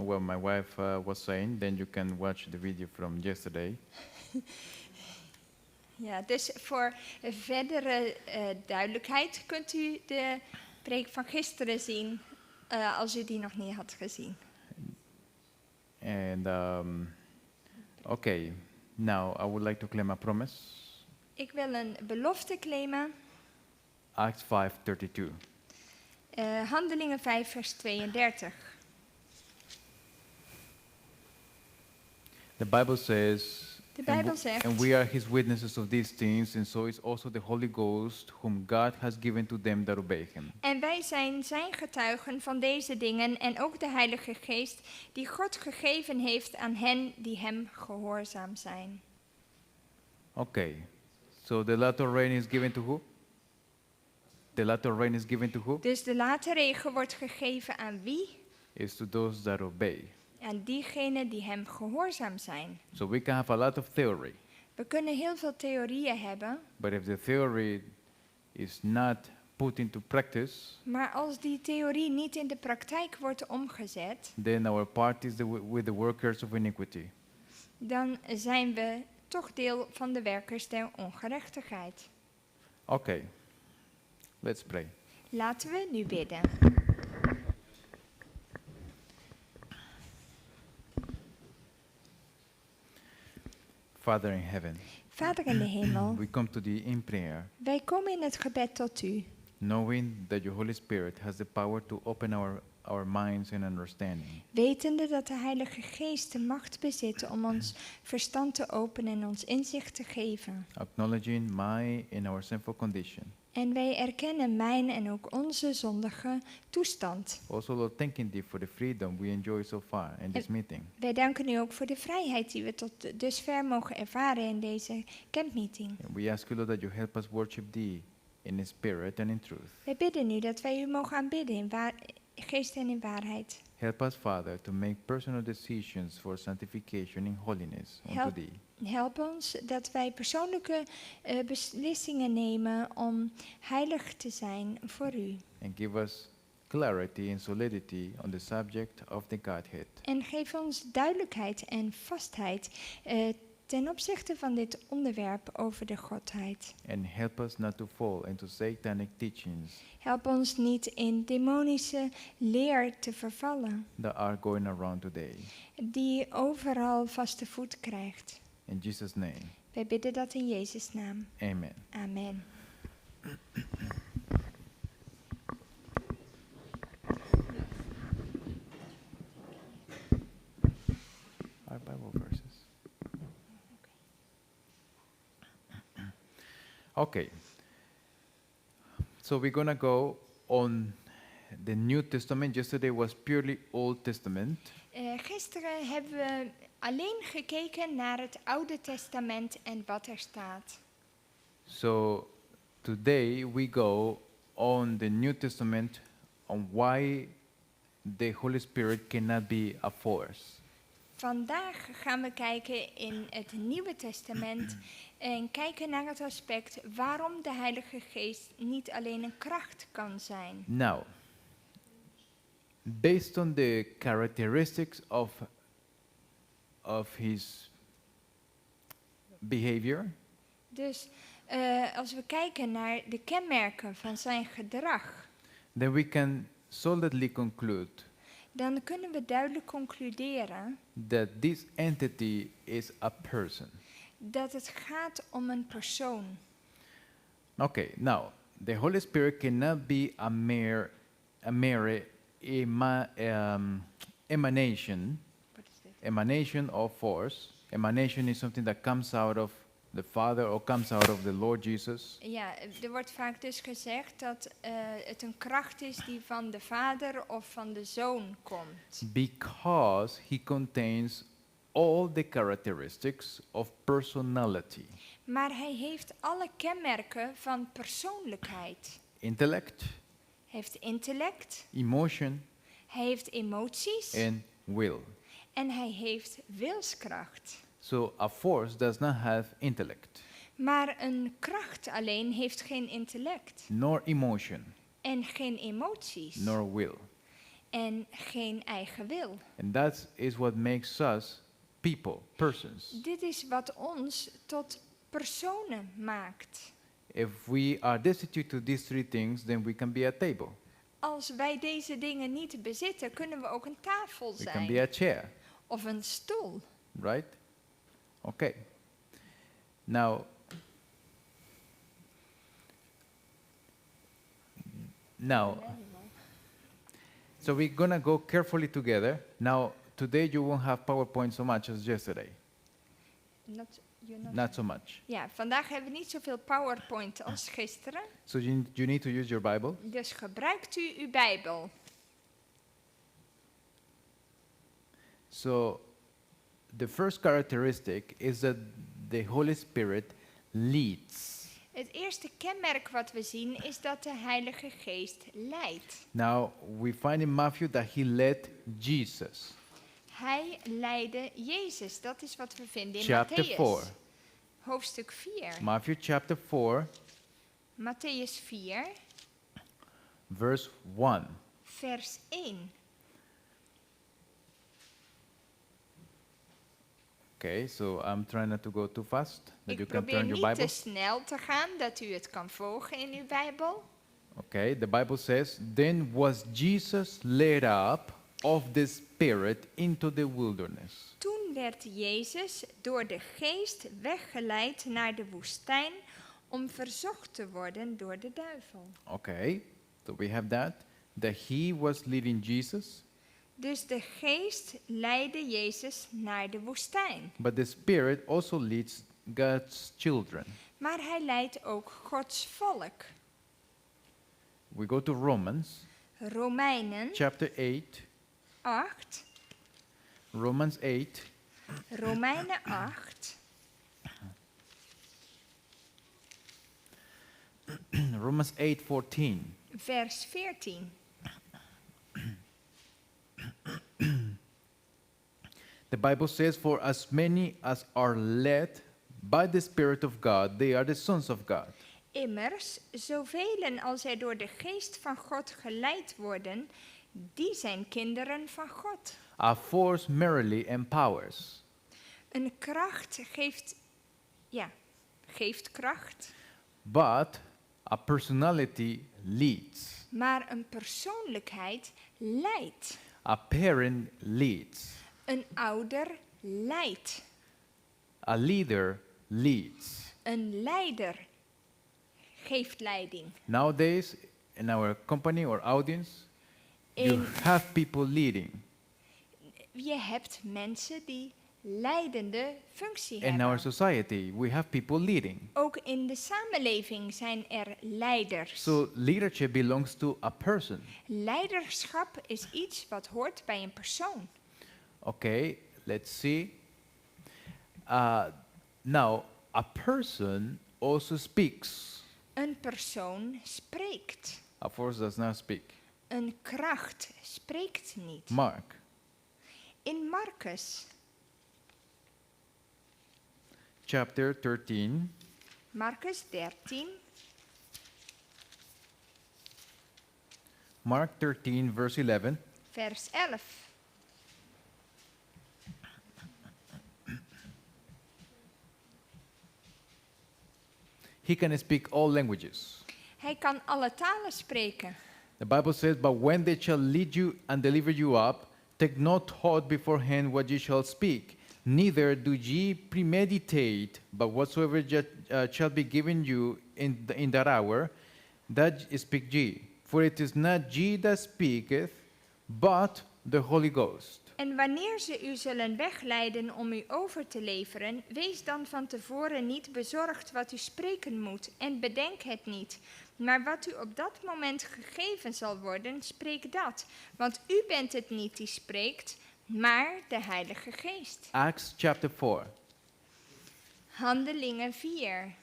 what my wife was saying, then you can watch the video from yesterday. Ja, dus voor verdere duidelijkheid kunt u de preek van gisteren zien, als u die nog niet had gezien. And okay, now I would like to claim a promise. Ik wil een belofte claimen. Acts 5:32. Handelingen 5 vers 32. The Bible says, De Bijbel zegt, and we are his witnesses of these things, and so is also the Holy Ghost, whom God has given to them that obey him. en wij zijn zijn getuigen van deze dingen en ook de Heilige Geest die God gegeven heeft aan hen die hem gehoorzaam zijn. Okay, so the latter rain is given to who? The latter rain is given to who? Dus de late regen wordt gegeven aan wie? Is to those that obey. Aan diegenen die hem gehoorzaam zijn. So we can have a lot of theory, We kunnen heel veel theorieën hebben, but if the theory is not put into practice, maar als die theorie niet in de praktijk wordt omgezet, then our part is with the workers of iniquity. dan zijn we toch deel van de werkers der ongerechtigheid. Okay, let's pray. Laten we nu bidden. Father in heaven, Vader in de hemel, we come to thee in prayer, wij komen in het gebed tot u, knowing that your Holy Spirit has the power to open our minds and understanding. wetende dat de Heilige Geest de macht bezit om ons verstand te openen en ons inzicht te geven. Acknowledging my and our sinful condition. En wij erkennen mijn en ook onze zondige toestand. Also, Lord, thanking thee for the freedom we enjoy so far in this meeting. Wij danken u ook voor de vrijheid die we tot dusver mogen ervaren in deze campmeeting. And we ask you, Lord, that you help us worship thee in spirit and in truth. Wij bidden u dat wij u mogen aanbidden in geest en in waarheid. Help us, Father, to make personal decisions for sanctification in holiness unto Help- thee. Help ons dat wij persoonlijke beslissingen nemen om heilig te zijn voor u. And give us clarity and solidity on the subject of the Godhead. En geef ons duidelijkheid en vastheid ten opzichte van dit onderwerp over de Godheid. And help us not to fall into satanic teachings Help ons niet in demonische leer te vervallen, that are going around today. die overal vaste voet krijgt. In Jesus' name, Wij bidden dat in Jezus' naam. amen. Amen. Our Bible verses. Okay. So we're going to go on the New Testament. Yesterday was purely Old Testament. Gisteren hebben we alleen gekeken naar het Oude Testament en wat er staat. So today we go on the New Testament on why the Holy Spirit cannot be a force. Vandaag gaan we kijken in het Nieuwe Testament en kijken naar het aspect waarom de Heilige Geest niet alleen een kracht kan zijn. Now, based on the characteristics of his behavior, Dus als we kijken naar de kenmerken van zijn gedrag, then we can solidly conclude dan kunnen we duidelijk concluderen that this entity is a person. dat het gaat om een persoon. Okay, now the Holy Spirit cannot be a mere emanation. Emanation of force. Emanation is something that comes out of the Father or comes out of the Lord Jesus. Ja, er wordt vaak dus gezegd dat het een kracht is die van de Vader of van de Zoon komt. Because he contains all the characteristics of personality. Maar hij heeft alle kenmerken van persoonlijkheid. Intellect, Hij heeft intellect, emotion, hij heeft emoties and will. en hij heeft wilskracht. So a force does not have intellect, Maar een kracht alleen heeft geen intellect nor emotion, en geen emoties nor will. en geen eigen wil. And that is what makes us people, persons. Dit is wat ons tot personen maakt. If we are destitute to these three things, then we can be a table. Als wij deze dingen niet bezitten, kunnen we ook een tafel We can be zijn a chair, of een stoel. right? Okay. Now, so we're gonna go carefully together. Now, today you won't have PowerPoint so much as yesterday. Not so much. Ja, vandaag hebben we niet zoveel PowerPoint als gisteren. So you need to use your Bible. Dus gebruikt u uw Bijbel. So, the first characteristic is that the Holy Spirit leads. Het eerste kenmerk wat we zien is dat de Heilige Geest leidt. Now, we find in Matthew that he led Jesus. Hij leidde Jezus. Dat is wat we vinden in Chapter Matthäus. 4. Hoofdstuk 4. Matthew chapter 4, Matthäus 4, verse 1. vers 1. Okay, so I'm trying not to go too fast, that you Ik can probeer turn your niet te Bible. snel te gaan, dat u het kan volgen in uw Bijbel. Okay, the Bible says, then was Jesus led up of the Spirit into the wilderness. Toen werd Jezus door de Geest weggeleid naar de woestijn om verzocht te worden door de duivel. Okay, so we have that he was leading Jesus, Dus de Geest leidde Jezus naar de woestijn. but the Spirit also leads God's children. Maar hij leidt ook Gods volk. We go to Romans Romeinen chapter 8. 8. Romans 8, Romeinen 8. Romans 8:14. Vers 14. The Bible says, for as many as are led by the Spirit of God, they are the sons of God. Immers, zoveel als er door de Geest van God geleid worden, die zijn kinderen van God. A force merely empowers, Een kracht geeft kracht, but a personality leads. maar een persoonlijkheid leidt. A parent leads. Een ouder leidt. A leader leads. Een leider geeft leiding. Nowadays, in our company or audience, you In, have people leading. je hebt mensen die leidende functie In our hebben. society, we have people leading. Ook in de samenleving zijn er leiders. So leadership belongs to a person. Leiderschap is iets wat hoort bij een persoon. Okay, let's see. Now, a person also speaks. Een persoon spreekt. A force does not speak. Een kracht spreekt niet. Mark In Marcus, chapter 13, Marcus 13, Mark 13, verse 11. vers 11. He can speak all languages. Hij kan alle talen spreken. The Bible says, but when they shall lead you and deliver you up, take no thought beforehand what ye shall speak, neither do ye premeditate, but whatsoever shall be given you in that hour, that speak ye. For it is not ye that speaketh, but the Holy Ghost. En wanneer ze u zullen wegleiden om u over te leveren, wees dan van tevoren niet bezorgd wat u spreken moet en bedenk het niet. Maar wat u op dat moment gegeven zal worden, spreek dat. Want u bent het niet die spreekt, maar de Heilige Geest. Acts chapter 4. Handelingen 4.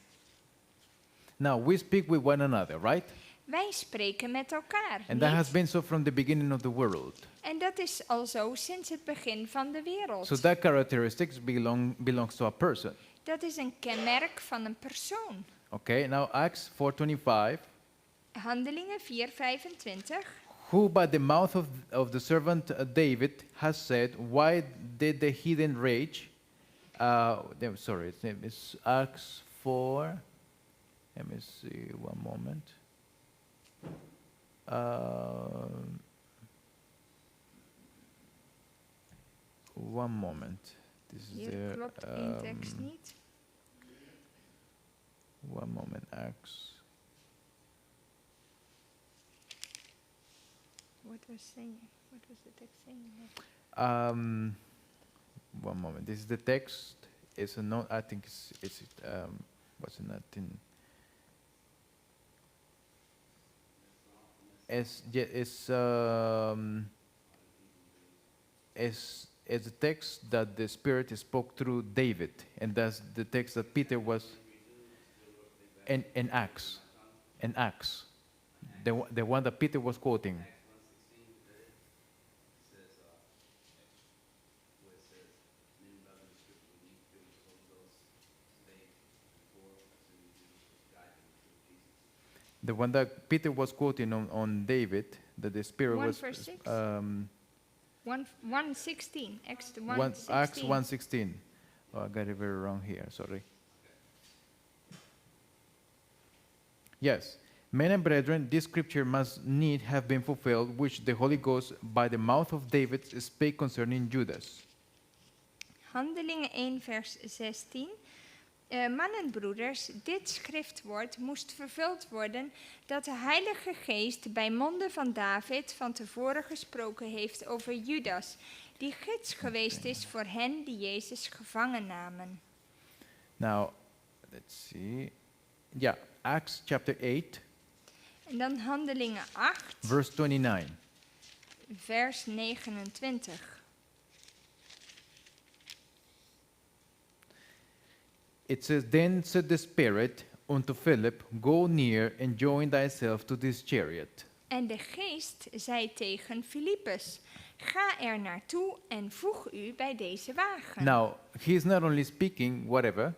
Now, we speak with one another, right? Wij spreken met elkaar. And that has niet? been so from the beginning of the world. En dat is al zo sinds het begin van de wereld. So that characteristics belongs to a person. Dat is een kenmerk van een persoon. Okay, now Acts 4:25. Handelingen 4:25. who by the mouth of the servant David has said, why did the heathen rage? Sorry, it's Acts 4. Let me see, one moment. One moment. This is Hier there. klopt één tekst niet. One moment, Acts. What was the text saying? One moment. This is the text. It's a note. I think it's what's it not in? It's a text that the Spirit spoke through David, and that's the text that Peter was in Acts, the one that Peter was quoting. The one that Peter was quoting on David, that the Spirit 1 was verse 6? 1:16. Acts 1:16. Acts 1:16. Oh, I got it very wrong here. Sorry. Yes, men and brethren, this scripture must need have been fulfilled, which the Holy Ghost by the mouth of David spake concerning Judas. Handelingen 1 vers 16. Mannen, broeders, dit schriftwoord moest vervuld worden dat de Heilige Geest bij monden van David van tevoren gesproken heeft over Judas, die gids geweest is voor hen die Jezus gevangen namen. Now, let's see. Yeah, Acts chapter 8, En dan Handelingen 8, verse 29. vers 29. It says, Then said the Spirit unto Philip, Go near and join thyself to this chariot. En de Geest zei tegen Filippus, ga er naartoe en voeg u bij deze wagen. Now, he is not only speaking whatever,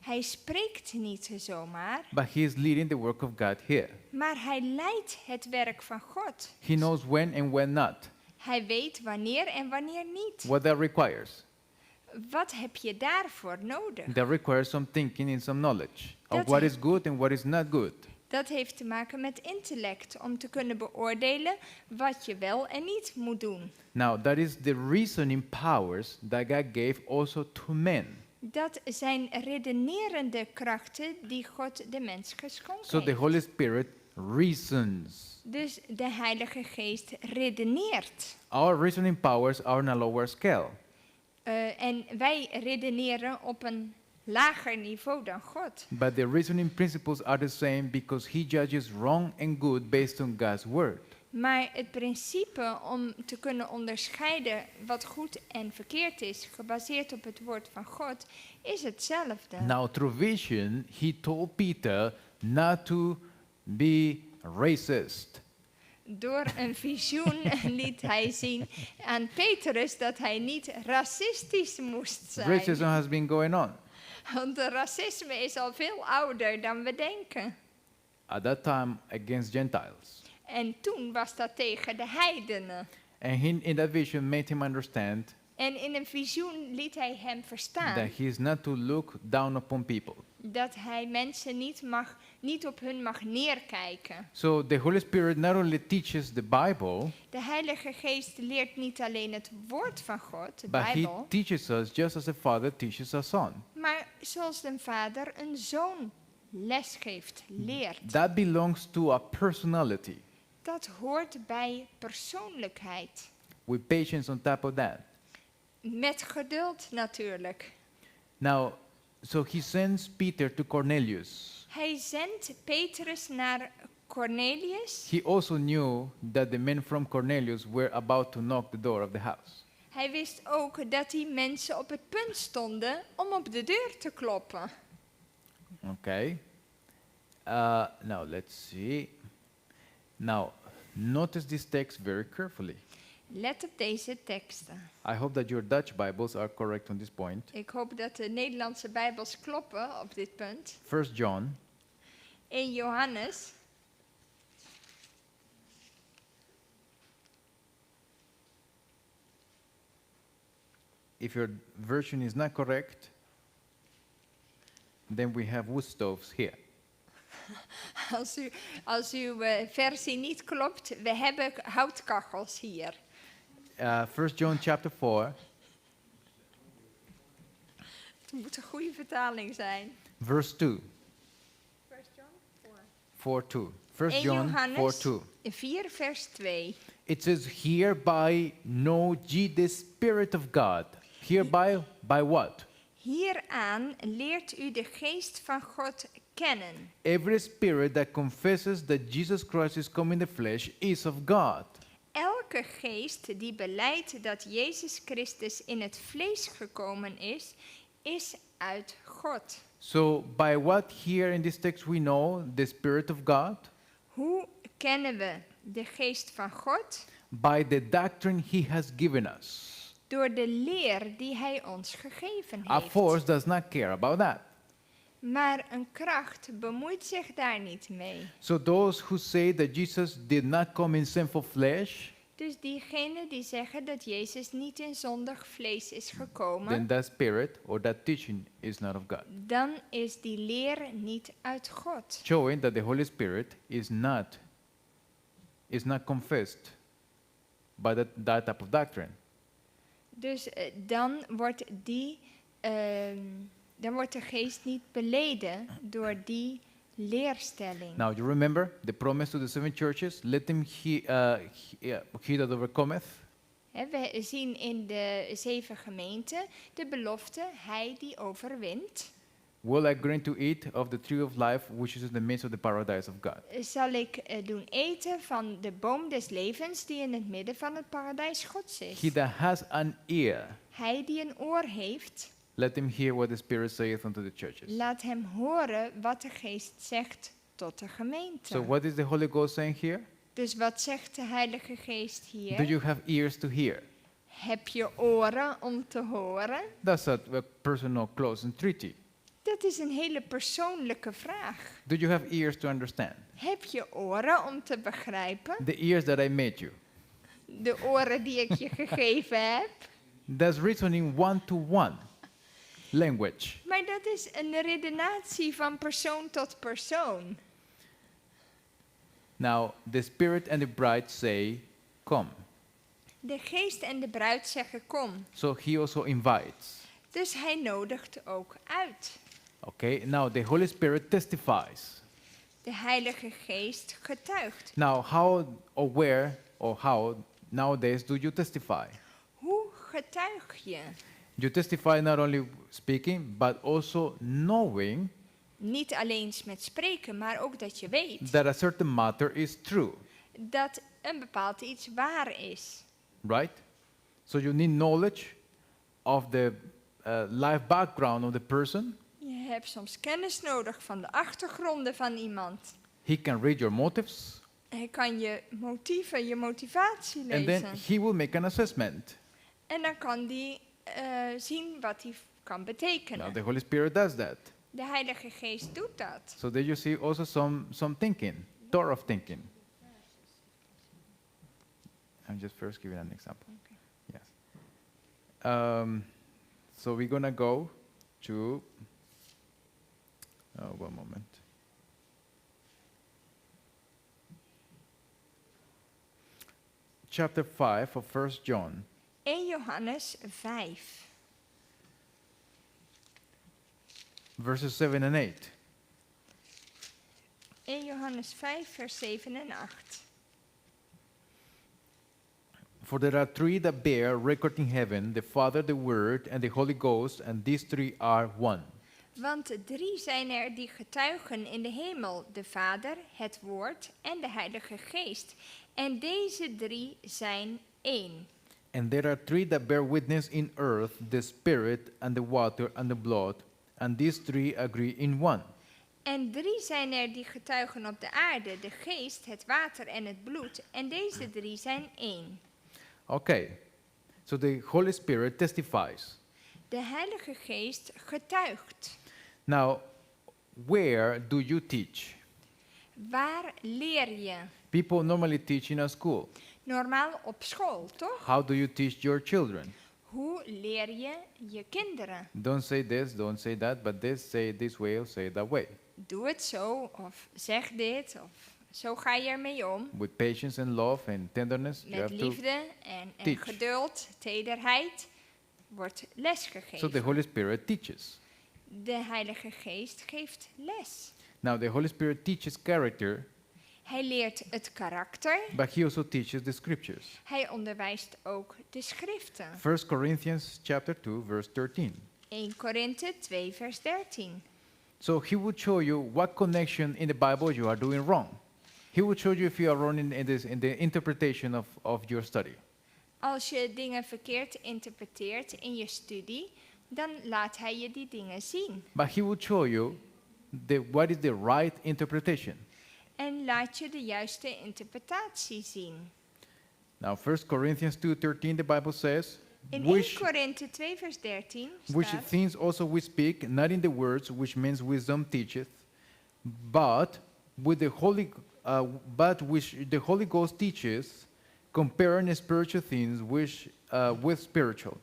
Hij spreekt niet zomaar, but he is leading the work of God here. maar hij leidt het werk van God. He knows when and when not, Hij weet wanneer en wanneer niet. what that requires. Wat heb je daarvoor nodig? That requires some thinking and some knowledge of Dat what he- is good and what is not good. Dat heeft te maken met intellect, om te kunnen beoordelen wat je wel en niet moet doen. Now, that is the reasoning powers that God gave also to men. Dat zijn redenerende krachten die God de mens geschonken So the heeft. Holy Spirit reasons. Dus de Heilige Geest redeneert. Our reasoning powers are on a lower scale. En wij redeneren op een lager niveau dan God. But the reasoning principles are the same because he judges wrong and good based on God's word. Maar het principe om te kunnen onderscheiden wat goed en verkeerd is, gebaseerd op het woord van God, is hetzelfde. Now, through vision, he told Peter not to be racist. Door een visioen liet hij zien aan Petrus dat hij niet racistisch moest Racism zijn. has been going on. Want de racisme is al veel ouder dan we denken. At that time, against Gentiles. En toen was dat tegen de heidenen. And he, in that vision, made him understand En in een visioen liet hij hem that verstaan he is not to look down upon people. dat hij mensen niet op hun mag neerkijken. So the Holy Spirit not only teaches the Bible, De Heilige Geest leert niet alleen het woord van God, de but he Bijbel, teaches us just as a father teaches a son. maar zoals een vader een zoon lesgeeft, leert. That belongs to a personality, Dat hoort bij persoonlijkheid. with patience on top of that. Met geduld natuurlijk. Now, so he sends Peter to Cornelius. Hij zendt Petrus naar Cornelius. He also knew that the men from Cornelius were about to knock the door of the house. Hij wist ook dat die mensen op het punt stonden om op de deur te kloppen. Okay. Now, let's see. Now, notice this text very carefully. Let op deze teksten. I hope that your Dutch Bibles are correct on this point. Ik hoop dat de Nederlandse Bijbels kloppen op dit punt. 1 John 1 Johannes if your version is not correct, then we have wood stoves here. Als uw versie niet klopt, we hebben houtkachels hier. 1 John chapter 4, Het moet een goede vertaling zijn. verse 2. 1 John 4:2. 1 1 John Johannes 4:2. 4 vers 2. It says, hereby know ye the Spirit of God. Hereby, by what? Hieraan leert u de geest van God kennen. Every spirit that confesses that Jesus Christ is come in the flesh is of God. Elke geest die belijdt dat Jezus Christus in het vlees gekomen is uit God. So, by what here in this text we know the Spirit of God? Hoe kennen we de geest van God? By the doctrine He has given us. Door de leer die Hij ons gegeven A heeft. force does not care about that. Maar een kracht bemoeit zich daar niet mee. So, those who say that Jesus did not come in sinful flesh, Dus diegenen die zeggen dat Jezus niet in zondig vlees is then gekomen, that spirit or that teaching is not of God. dan is die leer niet uit God. Showing that the Holy Spirit is not confessed by that type of doctrine. Dus dan wordt de geest niet beleden door die leerstelling. Now you remember the promise to the 7 churches: let them he that overcometh. We zien in de 7 gemeenten de belofte, hij die overwint. Will I grant to eat of the tree of life, which is in the midst of the paradise of God? Zal ik doen eten van de boom des levens die in het midden van het paradijs Gods He is. that has an ear, Hij die een oor heeft, let him hear what the Spirit saith unto the churches. laat hem horen wat de geest zegt tot de gemeente. So what is the Holy Ghost saying here? Dus wat zegt de Heilige Geest Do hier? you have ears to hear? Heb je oren om te horen? That's a personal close entreaty. Dat is een hele persoonlijke vraag. Do you have ears to understand? Heb je oren om te begrijpen? The ears that I made you. De oren die ik je gegeven heb? That's reasoning one-to-one language. Maar dat is een redenatie van persoon tot persoon. Now, the Spirit and the bride say, come. De geest en de bruid zeggen kom. So he also invites. Dus hij nodigt ook uit. Okay, now the Holy Spirit testifies. De Heilige Geest getuigt. Now, how or where or how nowadays do you testify? Hoe getuig je? You testify not only speaking, but also knowing Niet alleen met spreken, maar ook dat je weet that a certain matter is true, dat een bepaald iets waar is. right? So you need knowledge of the life background of the person. Je hebt soms kennis nodig van de achtergronden van iemand. He can read your motives, Hij kan je motieven, je motivatie and lezen. then he will make an assessment. En dan kan die zien wat die kan betekenen. Now the Holy Spirit does that. De Heilige Geest doet dat. So there you see also some thinking, thorough thinking. I'm just first giving an example. Okay. Yes. So we're gonna go to. Oh, one moment. Chapter 5 of 1 John. 1 Johannes 5, Verses 7 and 8. 1 Johannes 5, vers 7 en 8. For there are three that bear record in heaven, the Father, the Word, and the Holy Ghost, and these three are one. Want 3 zijn er die getuigen in de hemel, de Vader, het Woord en de Heilige Geest. En deze 3 zijn één. And there are three that bear witness in earth, the Spirit, and the water, and the blood, and these three agree in one. En 3 zijn er die getuigen op de aarde, de Geest, het water en het bloed. En deze 3 zijn één. Okay, so the Holy Spirit testifies. De Heilige Geest getuigt. Now, where do you teach? Waar leer je? People normally teach in a school. Normaal op school, toch? How do you teach your children? Hoe leer je je kinderen? Don't say this, don't say that, but this, say it this way or say it that way. Doe het zo, of zeg dit, of zo ga je ermee om. With patience and love and tenderness, you Met have to. liefde en teach. geduld, tederheid wordt les So the gegeven. Holy Spirit teaches. De Heilige Geest geeft les. Now the Holy Spirit teaches character, Hij leert het karakter. but he also teaches the scriptures. Hij onderwijst ook de schriften. 1 Corinthians chapter 2, verse 13. 1 Korinthe 2 vers 13. So he would show you what connection in the Bible you are doing wrong. He would show you if you are wrong in the interpretation of your study. Als je dingen verkeerd interpreteert in je studie, dan laat hij je die dingen zien. But he would show you what is the right interpretation. En laat je de juiste interpretatie zien. Now 1 Corinthians 2:13, the Bible says, In 1 which Korinthe 2 vers 13 staat, things also we speak, not in the words which men's wisdom teacheth, but with the which the Holy Ghost teaches, comparing spiritual things with spiritual.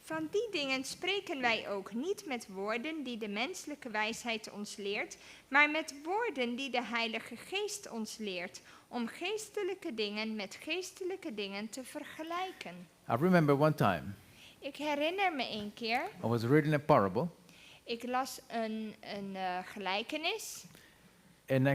van die dingen spreken wij ook niet met woorden die de menselijke wijsheid ons leert, maar met woorden die de Heilige Geest ons leert, om geestelijke dingen met geestelijke dingen te vergelijken. I remember one time Ik herinner me een keer, I was reading a parable, ik las een gelijkenis and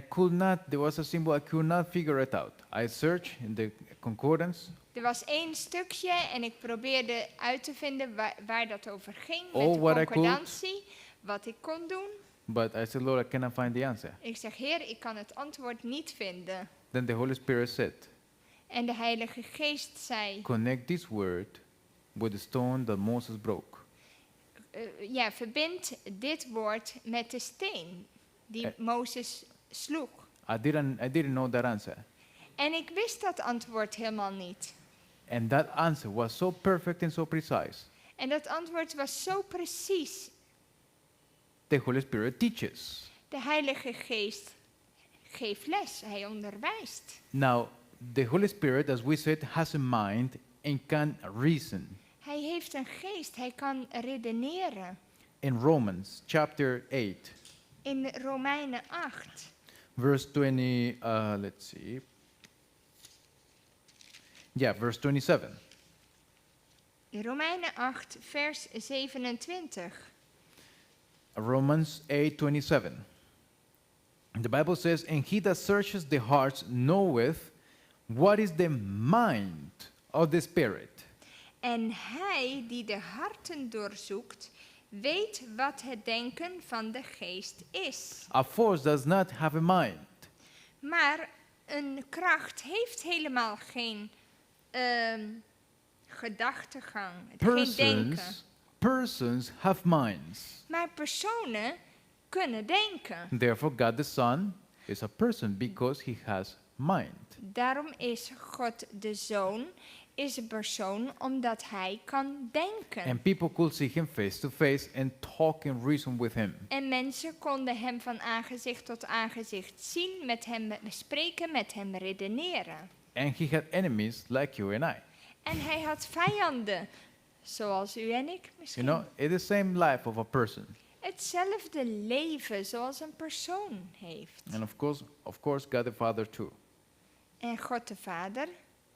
there was a symbol I could not figure it out. I searched in the concordance. Er was één stukje en ik probeerde uit te vinden waar dat over ging Oh, met what I de could. concordantie, wat ik kon doen. But I said, Lord, I cannot find the answer. Ik zeg, Heer, ik kan het antwoord niet vinden. Then the Holy Spirit said, En de Heilige Geest zei, connect this word with the stone that Moses broke. verbind dit woord met de steen die Eh. Mozes sloeg. I didn't know that answer. En ik wist dat antwoord helemaal niet. And that answer was so perfect and so precise. En dat antwoord was zo precies. The Holy Spirit teaches. De Heilige Geest geeft les, hij onderwijst. Now, the Holy Spirit, as we said, has a mind and can reason. Hij heeft een geest, hij kan redeneren. In Romans chapter 8, In Romeinen 8, verse 20, let's see. Yeah, verse 27. Romeinen 8, vers 27. Romans 8:27. The Bible says, and he that searches the hearts knoweth what is the mind of the Spirit. En hij die de harten doorzoekt, weet wat het denken van de geest is. A force does not have a mind. Maar een kracht heeft helemaal geen gedachtegang, geen denken. Persons have minds. Maar personen kunnen denken. Therefore, God the Son is a person because he has mind. Daarom is God de Zoon is een persoon omdat hij kan denken. And people could see him face to face and talk and reason with him. En mensen konden hem van aangezicht tot aangezicht zien, met hem spreken, met hem redeneren. And he had enemies like you and I. En hij had vijanden, zoals u en ik misschien. You know, it's the same life of a person. Hetzelfde leven zoals een persoon heeft. And of course, God the Father too. En God de Vader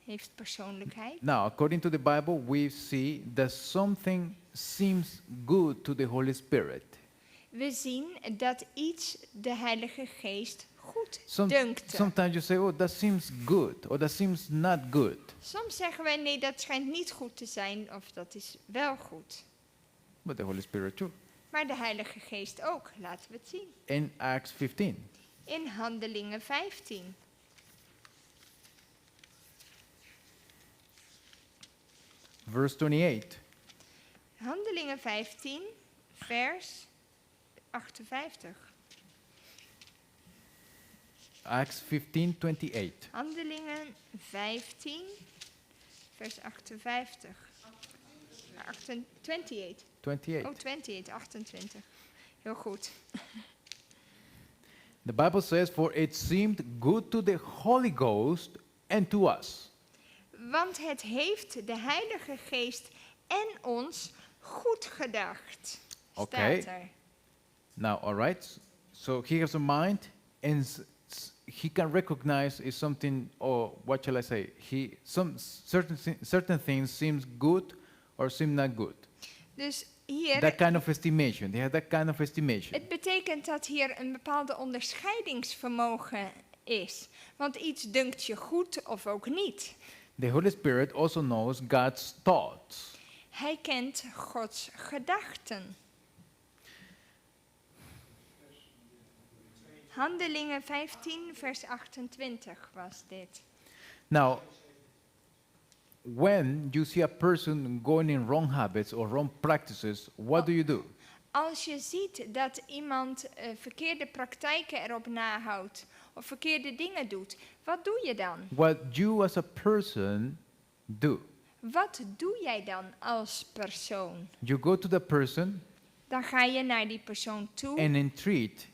heeft persoonlijkheid. Now, according to the Bible, we see that something seems good to the Holy Spirit. We zien dat iets de Heilige Geest goed dunkte. Sometimes you say, oh, that seems good, or that seems not good. Soms zeggen wij, nee, dat schijnt niet goed te zijn, of dat is wel goed. But the Holy Spirit too. Maar de Heilige Geest ook, laten we het zien. In Acts 15, In Handelingen 15. verse 28. Handelingen 15, vers 58. Acts 15:28. Handelingen 15, vers 58. 28. 28. Oh, 28, 28. Heel goed. The Bible says, for it seemed good to the Holy Ghost and to us. Want het heeft de Heilige Geest en ons goed gedacht. Oké. Staat er. Now, all right. So he has a mind, and he can recognize if something, or what shall I say? Certain things seems good or seem not good. Dus hier, That kind of estimation. They have that kind of estimation. het betekent dat hier een bepaalde onderscheidingsvermogen is. Want iets dunkt je goed of ook niet. The Holy Spirit also knows God's thoughts. Hij kent Gods gedachten. Handelingen 15, vers 28 was dit. Now, when you see a person going in wrong habits or wrong practices, what do you do? Als je ziet dat iemand verkeerde praktijken erop nahoudt of verkeerde dingen doet, wat doe je dan? What you as a person do? Wat doe jij dan als persoon? You go to the person Dan ga je naar die persoon toe and entreat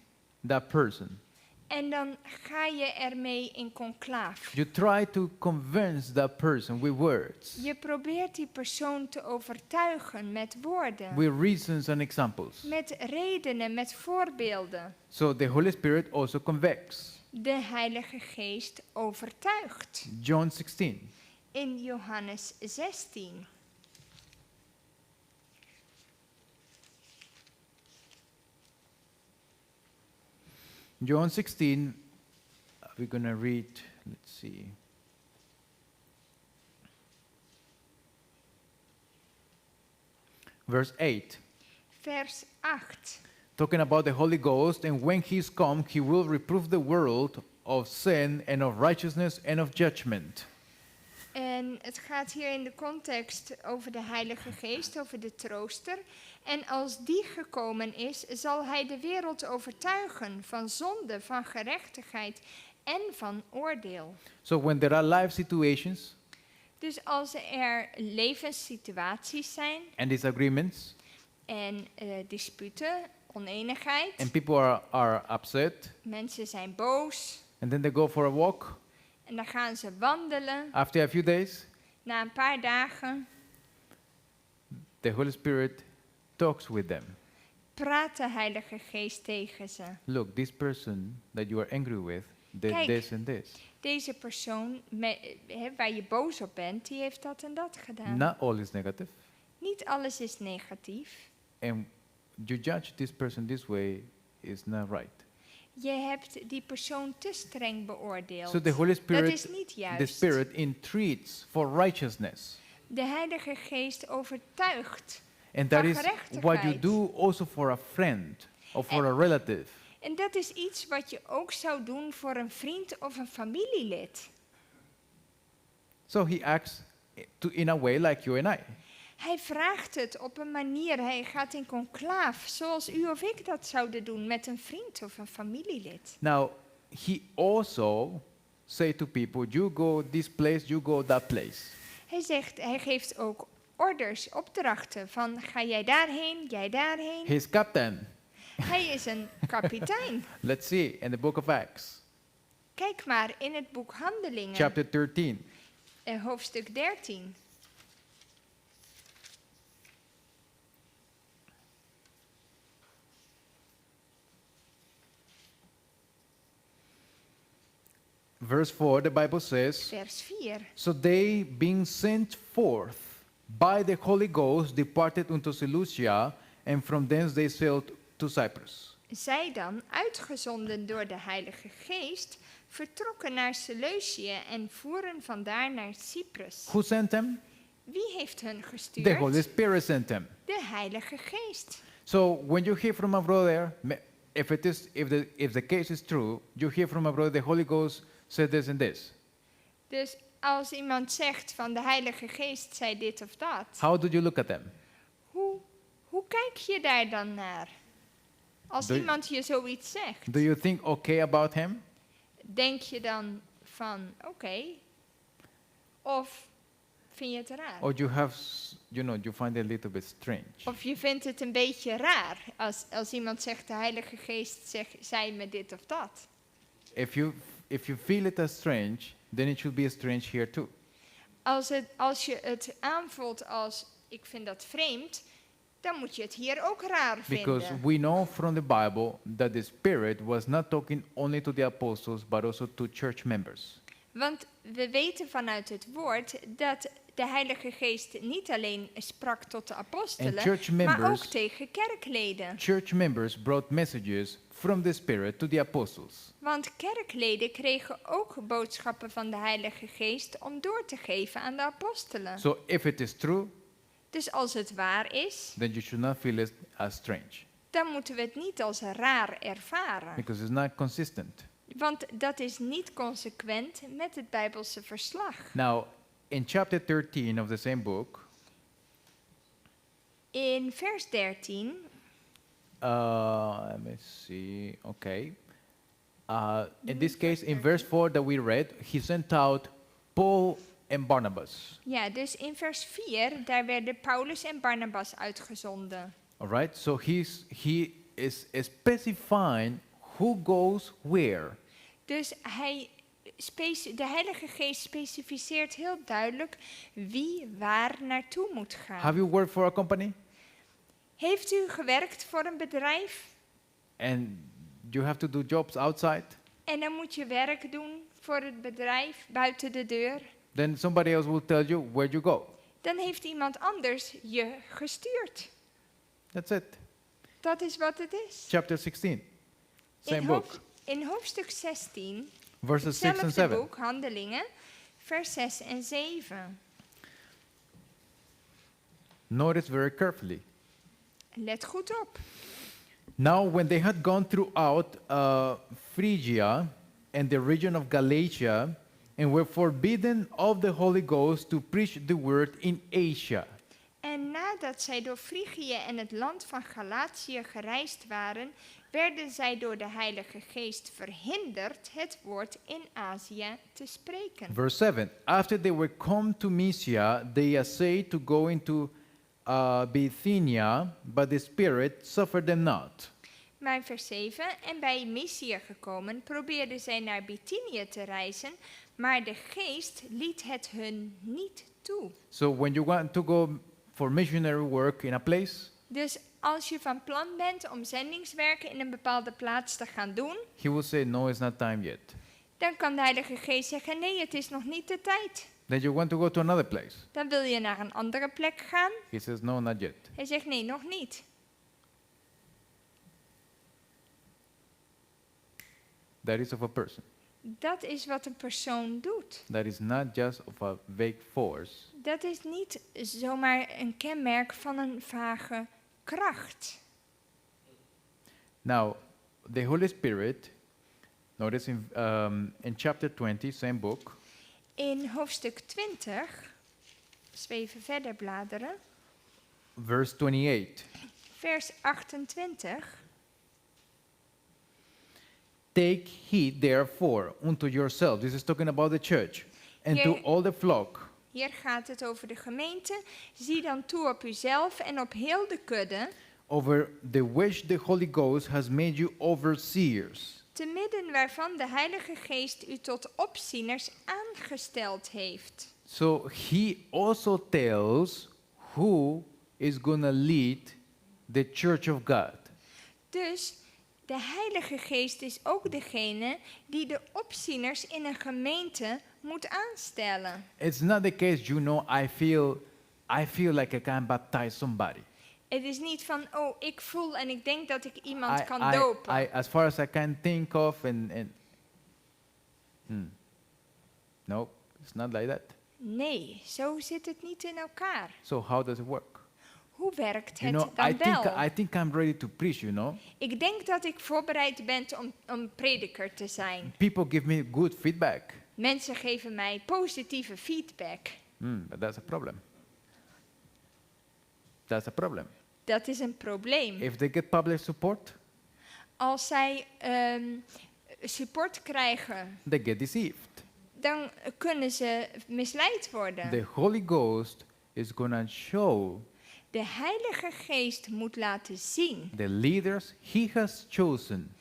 that person. en dan ga je ermee in conclaaf. You try to convince that person with words, Je probeert die persoon te overtuigen met woorden, with reasons and examples. met redenen, met voorbeelden. So the Holy Spirit also convicts. De Heilige Geest overtuigt. John 16. In Johannes 16. John 16, we're going to read, let's see. Verse 8, Vers 8. talking about the Holy Ghost, and when he's come, he will reprove the world of sin and of righteousness and of judgment. En het gaat hier in de context over de Heilige Geest, over de trooster. En als die gekomen is, zal hij de wereld overtuigen van zonde, van gerechtigheid en van oordeel. So when there are life situations Dus als er levenssituaties zijn and disagreements, en disputen, oneenigheid, and people are upset, mensen zijn boos and then they go for a walk, en dan gaan ze wandelen. after a few days, Na een paar dagen the Holy Spirit talks with them. praat de Heilige Geest tegen ze. Look, this person that you are angry with did Kijk. this and this. Deze persoon waar je boos op bent, die heeft dat en dat gedaan. Not all is negative. Niet alles is negatief. And you judge this person this way is not right. Je hebt die persoon te streng beoordeeld. So the Holy Dat Spirit, is niet the juist. Spirit entreats for righteousness. De Heilige Geest overtuigt. And that Van is what you gerechtigheid. do also for a friend or for a relative. En dat is iets wat je ook zou doen voor een vriend of een familielid. So he acts in a way like you and I. Hij vraagt het op een manier, hij gaat in conclaaf, zoals u of ik dat zouden doen met een vriend of een familielid. Now, he also say to people, you go this place, you go that place. Hij geeft ook orders, opdrachten van ga jij daarheen, jij daarheen. He's captain. Hij is een kapitein. Let's see in the book of Acts, Kijk maar in het boek Handelingen, chapter 13. hoofdstuk 13. Verse 4, the Bible says, Vers 4. so they, being sent forth by the Holy Ghost, departed unto Seleucia, and from thence they sailed to Cyprus. Zij dan, uitgezonden door de Heilige Geest, vertrokken naar Seleucië en voeren vandaar naar Cyprus. Who sent them? Wie heeft hun gestuurd? The Holy Spirit sent them. De Heilige Geest. So when you hear from a brother, if the case is true, you hear from a brother, the Holy Ghost said this and this. Dus als iemand zegt van de Heilige Geest zei dit of dat, How do you look at them? hoe kijk je daar dan naar? Als Do- iemand je zoiets zegt, Do you think okay about him? denk je dan van oké, of vind je het raar? Or you find it a little bit strange? Of je vindt het een beetje raar als iemand zegt de Heilige Geest zei me dit of dat. If you feel it as strange, then it should be strange here too. Als je het aanvoelt als ik vind dat vreemd, dan moet je het hier ook raar Because vinden. we know from the Bible that the Spirit was not talking only to the apostles, but also to church members. Want we weten vanuit het woord dat de Heilige Geest niet alleen sprak tot de And apostelen, church maar ook members, tegen kerkleden. church members brought messages from the Spirit to the apostles. Want kerkleden kregen ook boodschappen van de Heilige Geest om door te geven aan de apostelen. So if it is true, Dus als het waar is, then you should not feel it as strange, dan moeten we het niet als raar ervaren. because it's not consistent. Want dat is niet consequent met het Bijbelse verslag. Now, in chapter 13 of the same book, In vers 13, let me see, okay. In this case, in verse 4 that we read, he sent out Paul and Barnabas. ja, dus in vers 4, daar werden Paulus en Barnabas uitgezonden. All right, so he is specifying who goes where. Dus de Heilige Geest specificeert heel duidelijk wie waar naartoe moet gaan. Have you worked for a company Heeft u gewerkt voor een bedrijf and you have to do jobs outside? en dan moet je werk doen voor het bedrijf buiten de deur? Then somebody else will tell you where you go. Dan heeft iemand anders je gestuurd. That's it. Dat is wat het is. Chapter 16, same In, book, in hoofdstuk 16, verses 6 and hetzelfde 7. boek, Handelingen, vers 6 en 7. Notice very carefully. Let goed op. Now, when they had gone throughout Phrygia and the region of Galatia, and were forbidden of the Holy Ghost to preach the word in Asia. En nadat zij door Frigië en het land van Galatië gereisd waren, werden zij door de Heilige Geest verhinderd het woord in Azië te spreken. Verse 7. After they were come to Mysia, they essayed to go into Bithynia, but the Spirit suffered them not. Maar vers 7, en bij Mysië gekomen, probeerden zij naar Bithynië te reizen, maar de Geest liet het hun niet toe. So when you want to go for missionary work in a place, Dus als je van plan bent om zendingswerk in een bepaalde plaats te gaan doen, he will say, no, it's not time yet. dan kan de Heilige Geest zeggen, nee, het is nog niet de tijd. Then you want to go to another place. Dan wil je naar een andere plek gaan. He says, no, not yet. Hij zegt, nee, nog niet. That is of a person. Dat is wat een persoon doet. That is not just of a vague force. Dat is niet zomaar een kenmerk van een vage kracht. Now, the Holy Spirit, notice in chapter 20, same book, In hoofdstuk 20, als we even verder bladeren, verse 28. vers 28. Take heed therefore unto yourself. This is talking about the church. And to Yeah. all the flock. Hier gaat het over de gemeente. Zie dan toe op uzelf en op heel de kudde, Over the which the Holy Ghost has made you overseers. te midden waarvan de Heilige Geest u tot opzieners aangesteld heeft. So he also tells who is going to lead the church of God. Dus de Heilige Geest is ook degene die de opzieners in een gemeente moet aanstellen. It's not the case, you know, I feel like I can baptize somebody. Het is niet van, oh, ik voel en ik denk dat ik iemand kan dopen. as far as I can think of, no, it's not like that. Nee, zo zit het niet in elkaar. So how does it work? Hoe werkt You het know, dan wel? I think I'm ready to preach, you know. Ik denk dat ik voorbereid ben om prediker te zijn. People give me good feedback. Mensen geven mij positieve feedback. But that's a problem. That's a problem. Dat is een probleem. If they get public support, Als zij support krijgen, they get deceived. dan kunnen ze misleid worden. The Holy Ghost is going to show De Heilige Geest moet laten zien the leaders he has chosen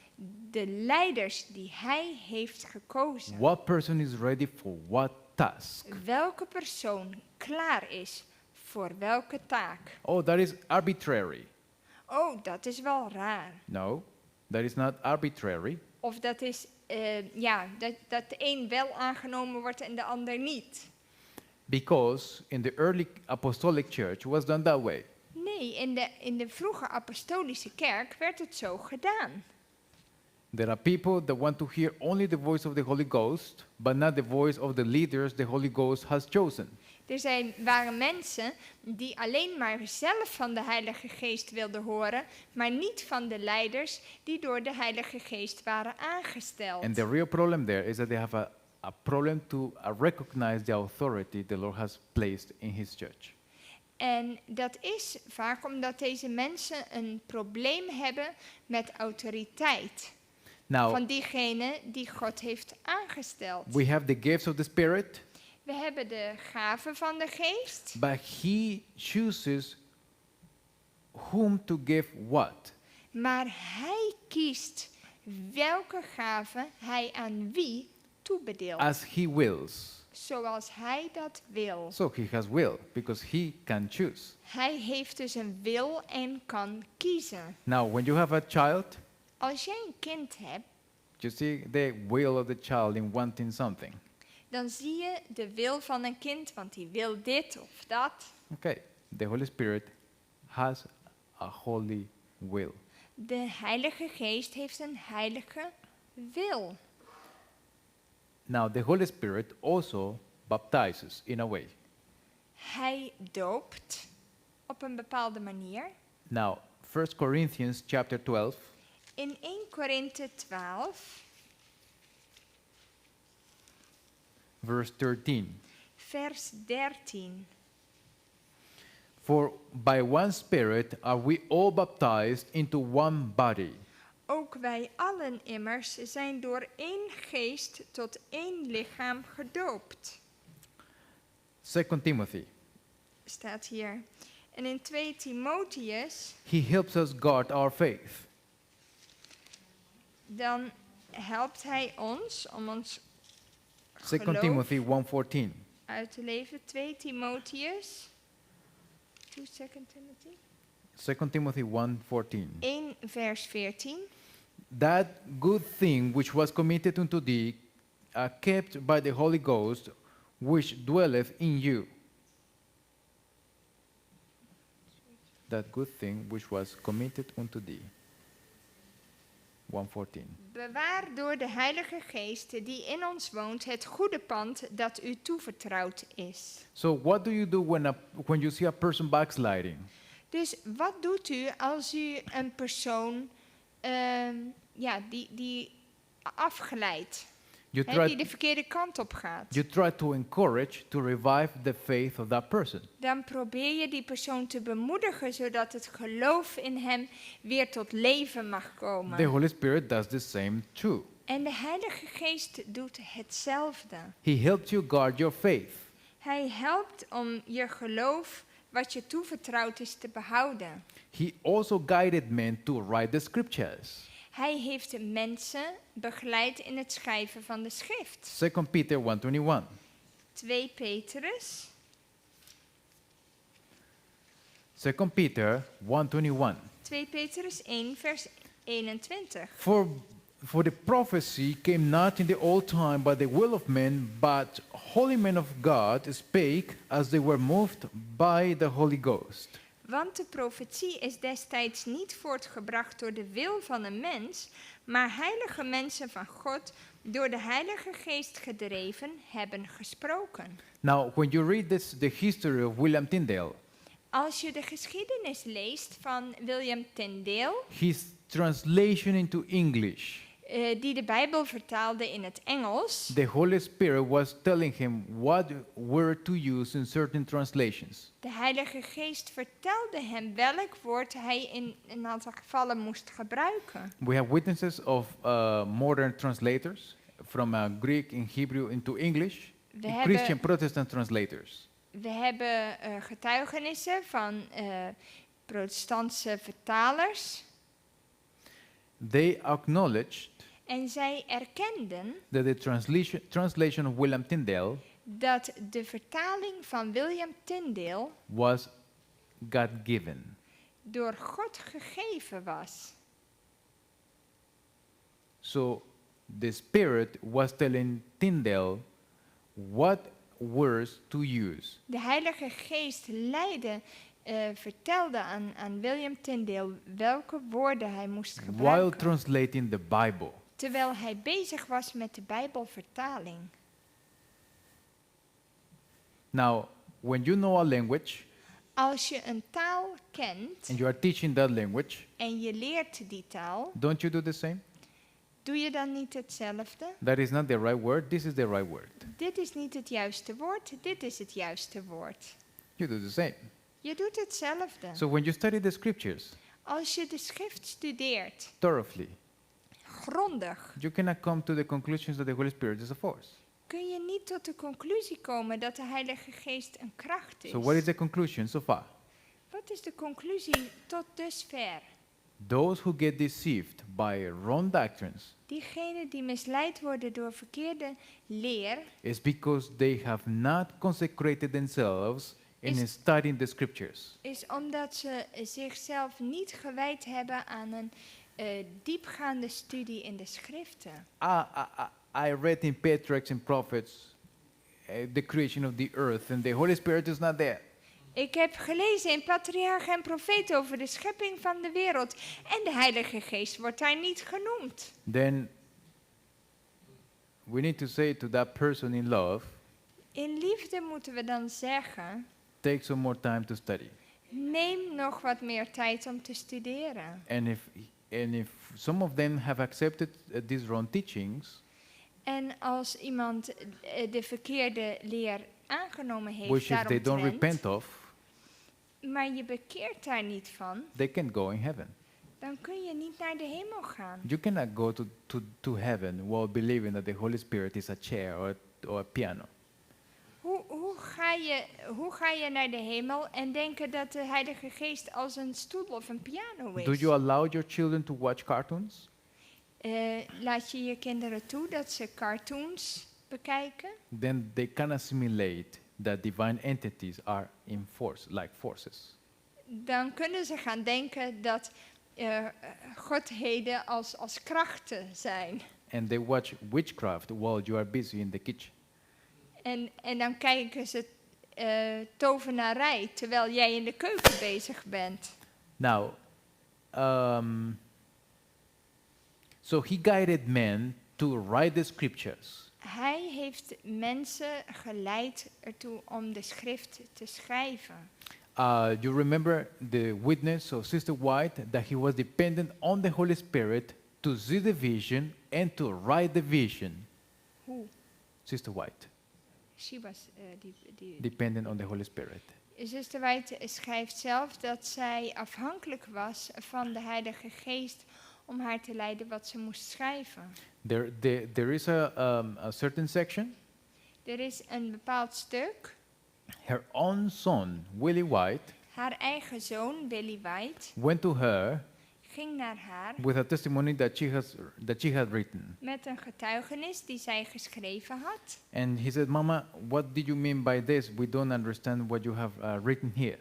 de leiders die Hij heeft gekozen. what person is ready for what task. Welke persoon klaar is Voor welke taak? Oh, that is arbitrary. Oh, dat is wel raar. No, that is not arbitrary. Of dat is, dat de een wel aangenomen wordt en de ander niet. Because in the early apostolic church was done that way. Nee, in de vroege apostolische kerk werd het zo gedaan. There are people that want to hear only the voice of the Holy Ghost, but not the voice of the leaders the Holy Ghost has chosen. Waren mensen die alleen maar zelf van de Heilige Geest wilden horen, maar niet van de leiders die door de Heilige Geest waren aangesteld. And the real problem there is that they have a problem to recognize the authority the Lord has placed in His church. En dat is vaak omdat deze mensen een probleem hebben met autoriteit Now, van diegene die God heeft aangesteld. we have the gifts of the Spirit, We hebben de gaven van de Geest, but He chooses whom to give what. maar Hij kiest welke gaven Hij aan wie toebedeelt, As He wills. zoals Hij dat wil. So He has will, because He can choose. Hij heeft dus een wil en kan kiezen. Now, when you have a child, Als jij een kind hebt, you see the will of the child in wanting something. dan zie je de wil van een kind, want die wil dit of dat. Okay, the Holy Spirit has a holy will. De Heilige Geest heeft een heilige wil. Now, the Holy Spirit also baptizes in a way. Hij doopt op een bepaalde manier. Now, 1 Corinthians chapter 12, In 1 Korinthe 12, verse 13. vers 13. For by one Spirit are we all baptized into one body. Ook wij allen immers zijn door één geest tot één lichaam gedoopt. 2 Timothy. Staat hier. En in 2 Timotheus, He helps us guard our faith. dan helpt hij ons om ons 2 geloof Timothy 1:14. uit te leven. 2 Timotheus. 2 Timothy. 2 Timothy 1:14. 1 vers 14. That good thing which was committed unto thee, kept by the Holy Ghost, which dwelleth in you. That good thing which was committed unto thee. 1:14. Bewaar door de Heilige Geest die in ons woont het goede pand dat u toevertrouwd is. So what do you do when you see a person backsliding? Dus wat doet u als u een persoon die afglijdt, You die try, de verkeerde kant op gaat? you try to encourage, to revive the faith of that person. Dan probeer je die persoon te bemoedigen zodat het geloof in hem weer tot leven mag The komen. Holy Spirit does the same too. En de Heilige Geest doet hetzelfde. He helps you guard your faith. Hij helpt om je geloof wat je toevertrouwd is te behouden. He also guided men to write the scriptures. Hij heeft de mensen begeleid in het schrijven van de schrift. 2 Peter 1:21. 2 Petrus, 2 Peter 1:21. 2 Petrus 1 vers 21. For the prophecy came not in the old time by the will of men, but holy men of God spake as they were moved by the Holy Ghost. Want de profetie is destijds niet voortgebracht door de wil van een mens, maar heilige mensen van God, door de Heilige Geest gedreven, hebben gesproken. Now, when you read the history of William Tyndale, Als je de geschiedenis leest van William Tyndale, his translation into English, die de Bijbel vertaalde in het Engels, the Holy Spirit was telling him what word to use in certain translations. de Heilige Geest vertelde hem welk woord hij in een aantal gevallen moest gebruiken. We have witnesses of modern translators from Greek and Hebrew into English, We and Christian hebben, Protestant translators. we hebben getuigenissen van protestantse vertalers. They acknowledged En zij erkenden that the translation of William Tyndale dat de vertaling van William Tyndale was God-given. door God gegeven was. So the Spirit was telling Tyndale what words to use. De Heilige Geest vertelde aan William Tyndale welke woorden hij moest While gebruiken, translating the Bible. terwijl hij bezig was met de Bijbelvertaling. Now, when you know a language Als je een taal kent and you are teaching that language, en je leert die taal, don't you do the same? doe je dan niet hetzelfde? That is not the right word, this is the right word. Dit is niet het juiste woord, dit is het juiste woord. You do the same. Je doet hetzelfde. So when you study the scriptures Als je de schrift studeert, thoroughly, grondig, you cannot come to the conclusions that the Holy Spirit is a force. kun je niet tot de conclusie komen dat de Heilige Geest een kracht is. So what is the conclusion so far? Wat is de conclusie tot dusver? Those who get deceived by wrong doctrines Diegenen die misleid worden door verkeerde leer, is because they have not consecrated themselves in studying the scriptures. is omdat ze zichzelf niet gewijd hebben aan een diepgaande studie in de schriften. I read in Patriarchs and Prophets the creation of the earth, and the Holy Spirit is not there. Ik heb gelezen in Patriarchen en Profeten over de schepping van de wereld en de Heilige Geest wordt daar niet genoemd. Then we need to say to that person in love, In liefde moeten we dan zeggen, take some more time to study. neem nog wat meer tijd om te studeren. And if some of them have accepted these wrong teachings, En als iemand de verkeerde leer aangenomen heeft which if they don't daaromtrent, repent of, maar je bekeert daar niet van, they can go in heaven. dan kun je niet naar de hemel gaan. You cannot go to heaven while believing that the Holy Spirit is a chair or a piano. Hoe ga je naar de hemel en denken dat de Heilige Geest als een stoel of een piano is? Do you allow your children to watch cartoons? Laat je je kinderen toe dat ze cartoons bekijken? Then they can assimilate that divine entities are in force, like forces. Dan kunnen ze gaan denken dat godheden als krachten zijn. And they watch witchcraft while you are busy in the kitchen. En dan kijken ze tovenarij terwijl jij in de keuken bezig bent. Now, so he guided men to write the scriptures. Hij heeft mensen geleid ertoe om de schrift te schrijven. You remember the witness of Sister White that he was dependent on the Holy Spirit to see the vision and to write the vision. Hoe? Sister White, She was, dependent on the Holy Spirit. Zuster White schrijft zelf dat zij afhankelijk was van de Heilige Geest om haar te leiden wat ze moest schrijven. There is a certain section. Er is een bepaald stuk. Her own son, Willie White, Haar eigen zoon, Willie White, went to her ging naar haar with a testimony that she had written. met een getuigenis die zij geschreven had. And he said, Mama, what did you mean by this? We don't understand what you have written here.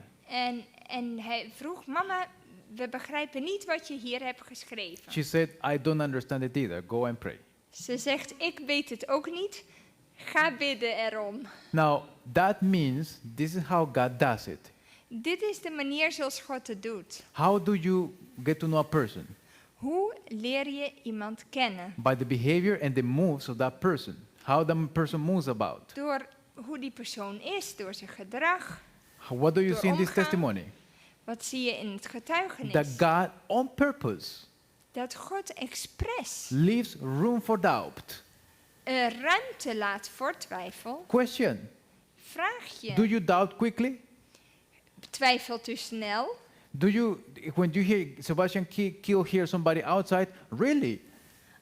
En hij vroeg, mama, we begrijpen niet wat je hier hebt geschreven. She said, I don't understand it either. Go and pray. Ze zegt, ik weet het ook niet. Ga bidden erom. Now, that means this is how God does it. Dit is de manier zoals God het doet. How do you get to know a person? Hoe leer je iemand kennen? By the behavior and the moves of that person. How that person moves about. Door hoe die persoon is, door zijn gedrag. What do you Door see in this omgaan. testimony? Wat zie je in het getuigenis? That God, on purpose, Dat God expres leaves room for doubt. ruimte laat voor twijfel. Question. Vraag Do je, you doubt quickly? twijfelt u snel? Do you, when you hear Sebastian kill here somebody outside, really?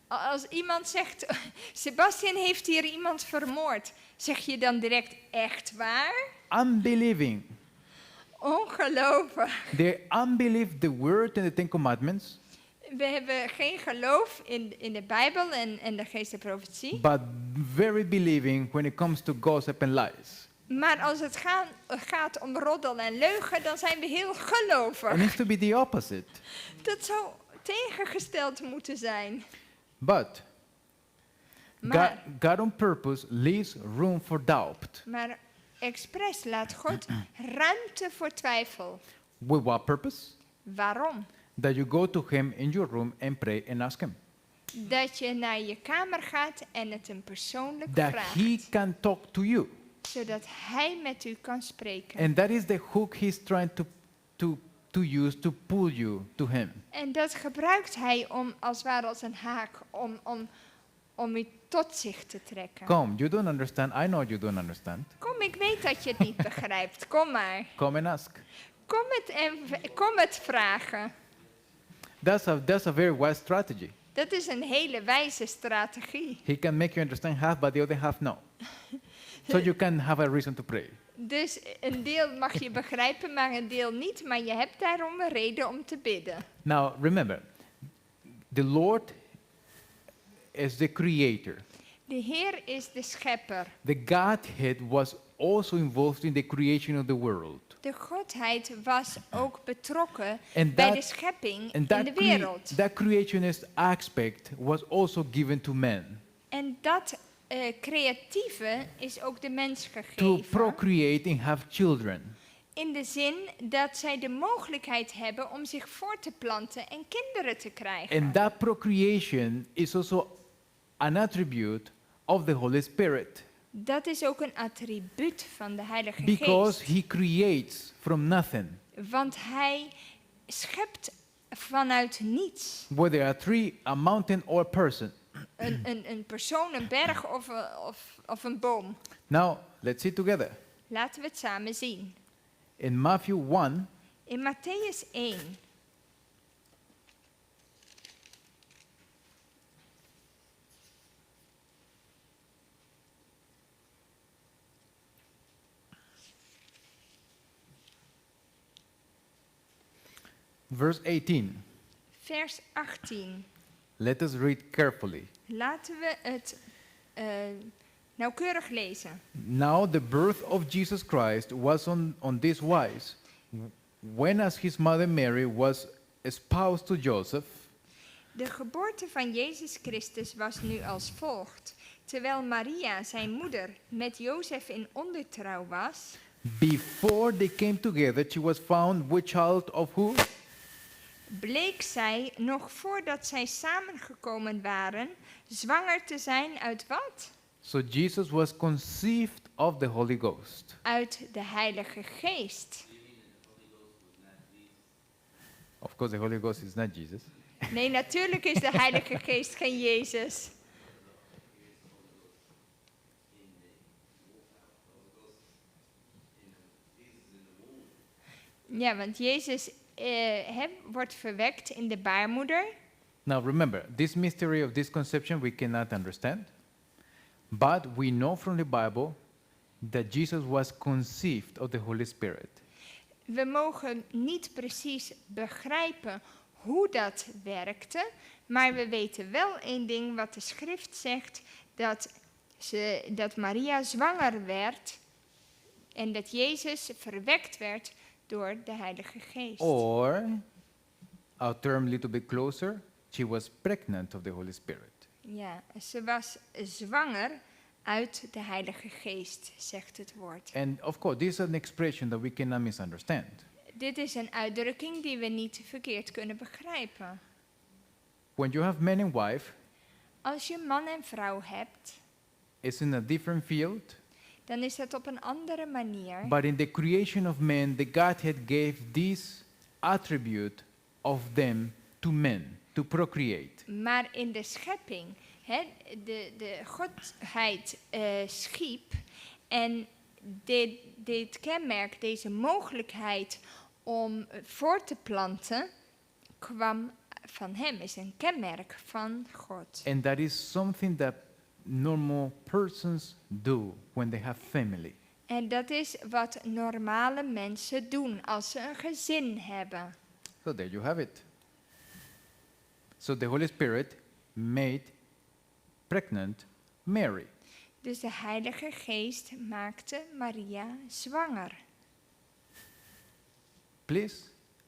Als iemand zegt, Sebastian heeft hier iemand vermoord, zeg je dan direct echt waar? Unbelieving. Ongelooflijk. They unbelieve the word and the Ten Commandments. We hebben geen geloof in de Bijbel en de geest der profetie. but very believing when it comes to gossip and lies. Maar als het gaat om roddel en leugen, dan zijn we heel It gelovig. needs to be the opposite. Dat zou tegengesteld moeten zijn. But Maar, God on purpose leaves room for doubt. maar expres laat God ruimte voor twijfel. With what purpose? Waarom? That you go to Him in your room and pray and ask Him. Dat je naar je kamer gaat en het hem persoonlijk That vraagt. He can talk to you. Zodat hij met u kan spreken. And that is the hook He's trying to use to pull you to Him. En dat gebruikt hij om, als het ware als een haak, om u tot zich te trekken. Come, you don't understand. I know you don't understand. Kom, ik weet dat je het niet begrijpt. Kom maar. Come and ask. Kom het vragen. That's a very wise strategy. Dat is een hele wijze strategie. He can make you understand half, but the other half no. So you can have a reason to pray. Dus een deel mag je begrijpen, maar een deel niet. Maar je hebt daarom een reden om te bidden. Now remember, the Lord is the creator. De Heer is de schepper. The Godhead was also involved in the creation of the world. De Godheid was ook betrokken And bij that- de schepping And in that, de wereld. that creationist aspect was also given to man En dat creatieve is ook de mens to gegeven. procreate and have children. In de zin dat zij de mogelijkheid hebben om zich voor te planten en kinderen te krijgen. And that procreation is also an attribute of the Holy Spirit Dat is ook een attribuut van de Heilige because Geest. He creates from nothing. Want hij schept vanuit niets. Whether a tree, a mountain, or a person. Een persoon, een berg of een boom. Now, let's see together. Laten we het samen zien. In Matthew 1, In Matthäus 1. verse 18. Vers 18. Let us read carefully. Laten we het nauwkeurig lezen. Now the birth of Jesus Christ was on this wise. When as his mother Mary was espoused to Joseph, De geboorte van Jezus Christus was nu als volgt. Terwijl Maria, zijn moeder, met Jozef in ondertrouw was, before they came together, she was found with child of who? bleek zij, nog voordat zij samengekomen waren, zwanger te zijn uit wat? So Jesus was conceived of the Holy Ghost. Uit de Heilige Geest. Of course, the Holy Ghost is not Jesus. Nee, natuurlijk is de Heilige Geest geen Jezus. Ja, want Jezus wordt verwekt in de baarmoeder. Now remember, this mystery of this conception we cannot understand. But we know from the Bible that Jesus was conceived of the Holy Spirit. We mogen niet precies begrijpen hoe dat werkte, maar we weten wel één ding wat de schrift zegt, dat Maria zwanger werd en dat Jezus verwekt werd door de Heilige Geest. Or, a term a little bit closer, she was pregnant of the Holy Spirit. Ja, ze was zwanger uit de Heilige Geest, zegt het woord. And of course, this is an expression that we cannot misunderstand. Dit is een uitdrukking die we niet verkeerd kunnen begrijpen. When you have man and wife, Als je man en vrouw hebt, it's in a different field, dan is dat op een andere manier. but in the creation of man, the Godhead gave this attribute of them to men, to procreate. Maar in de schepping, de Godheid schiep en dit kenmerk, deze mogelijkheid om voor te planten, kwam van hem, is een kenmerk van God. And that is something that normal persons do when they have family. En dat is wat normale mensen doen als ze een gezin hebben. So there you have it. So the Holy Spirit made pregnant Mary. Dus de Heilige Geest maakte Maria zwanger. Please,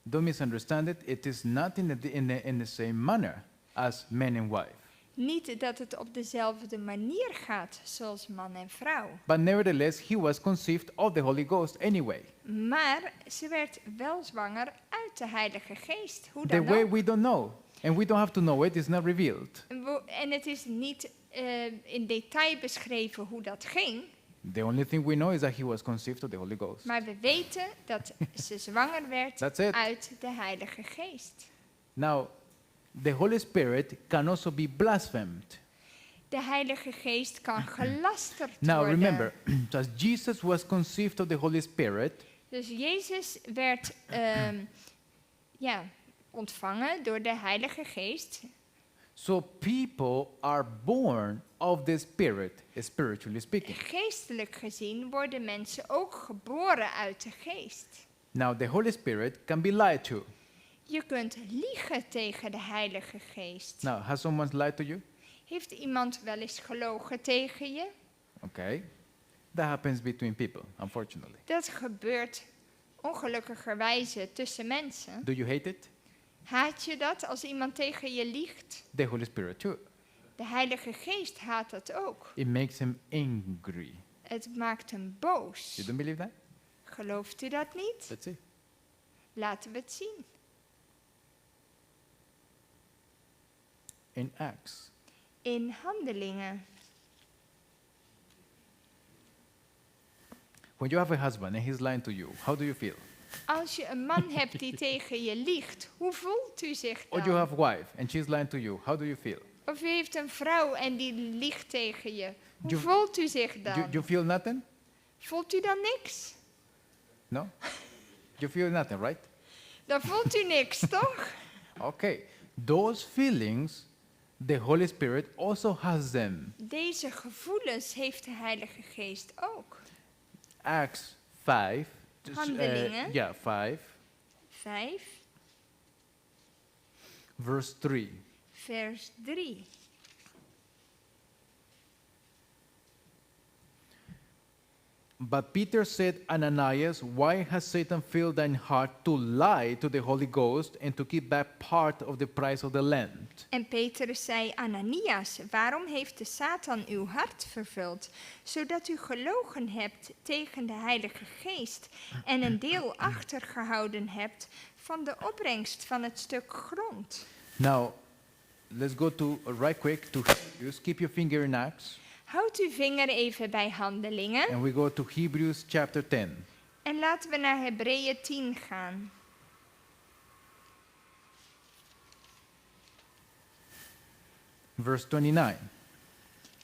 don't misunderstand it. It is not in the same manner as man and wife. Niet dat het op dezelfde manier gaat zoals man en vrouw. But nevertheless, he was conceived of the Holy Ghost anyway. Maar ze werd wel zwanger uit de Heilige Geest. Hoe The dan way ook. we don't know, and we don't have to know it, is not revealed. En het is niet in detail beschreven hoe dat ging. The only thing we know is that he was conceived of the Holy Ghost. Maar we weten dat ze zwanger werd That's it. uit de Heilige Geest. Now, the Holy Spirit can also be blasphemed. De Heilige Geest kan gelasterd Now, worden. remember, as Jesus was conceived of the Holy Spirit, Dus Jezus werd ontvangen door de Heilige Geest. so people are born of the Spirit, spiritually speaking. Geestelijk gezien worden mensen ook geboren uit de Geest. Now, the Holy Spirit can be lied to. Je kunt liegen tegen de Heilige Geest. Now, has someone lied to you? Heeft iemand wel eens gelogen tegen je? Okay. That happens between people, unfortunately. Dat gebeurt ongelukkigerwijze tussen mensen. Do you hate it? Haat je dat als iemand tegen je liegt? The Holy Spirit too. De Heilige Geest haat dat ook. It makes him angry. Het maakt hem boos. You don't believe that? Gelooft u dat niet? Let's see. Laten we het zien. In Acts. In Handelingen. When you have a husband and he's lying to you, how do you feel? Als je een man hebt die tegen je liegt, hoe voelt u zich Or you dan? have a wife and she's lying to you, how do you feel? Of u heeft een vrouw en die liegt tegen je. Hoe You- voelt u zich dan? You feel nothing? Voelt u dan niks? No? You feel nothing, right? Dan voelt u niks, toch? Okay. Those feelings, the Holy Spirit also has them. Deze gevoelens heeft de Heilige Geest ook. Acts 5. Handelingen. 5, 5, verse 3. vers 3. But Peter said, Ananias, why has Satan filled thine heart to lie to the Holy Ghost and to keep back part of the price of the land? En Petrus zei, Ananias, waarom heeft de Satan uw hart vervuld, zodat u gelogen hebt tegen de Heilige Geest en een deel achtergehouden hebt van de opbrengst van het stuk grond? Now, let's go to right quick to Hebrews. Keep your finger in Acts. Houd uw vinger even bij Handelingen And we go to Hebrews chapter 10. en laten we naar Hebreeën 10 gaan. Verse 29.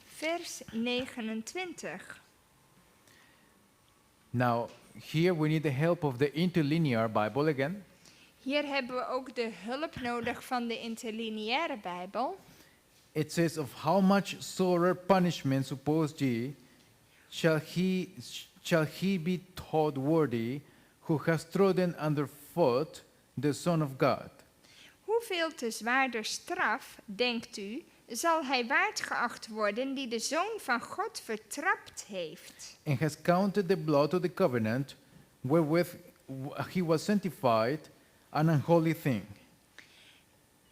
Vers 29. Now, here we need the help of the interlinear Bible again. Hier hebben we ook de hulp nodig van de interlineaire Bijbel. It says, of how much sorer punishment, suppose ye, shall he be thought worthy, who has trodden underfoot the Son of God? Hoeveel te zwaarder straf, denkt u, zal hij waard geacht worden die de Zoon van God vertrapt heeft? And has counted the blood of the covenant, wherewith he was sanctified, an unholy thing.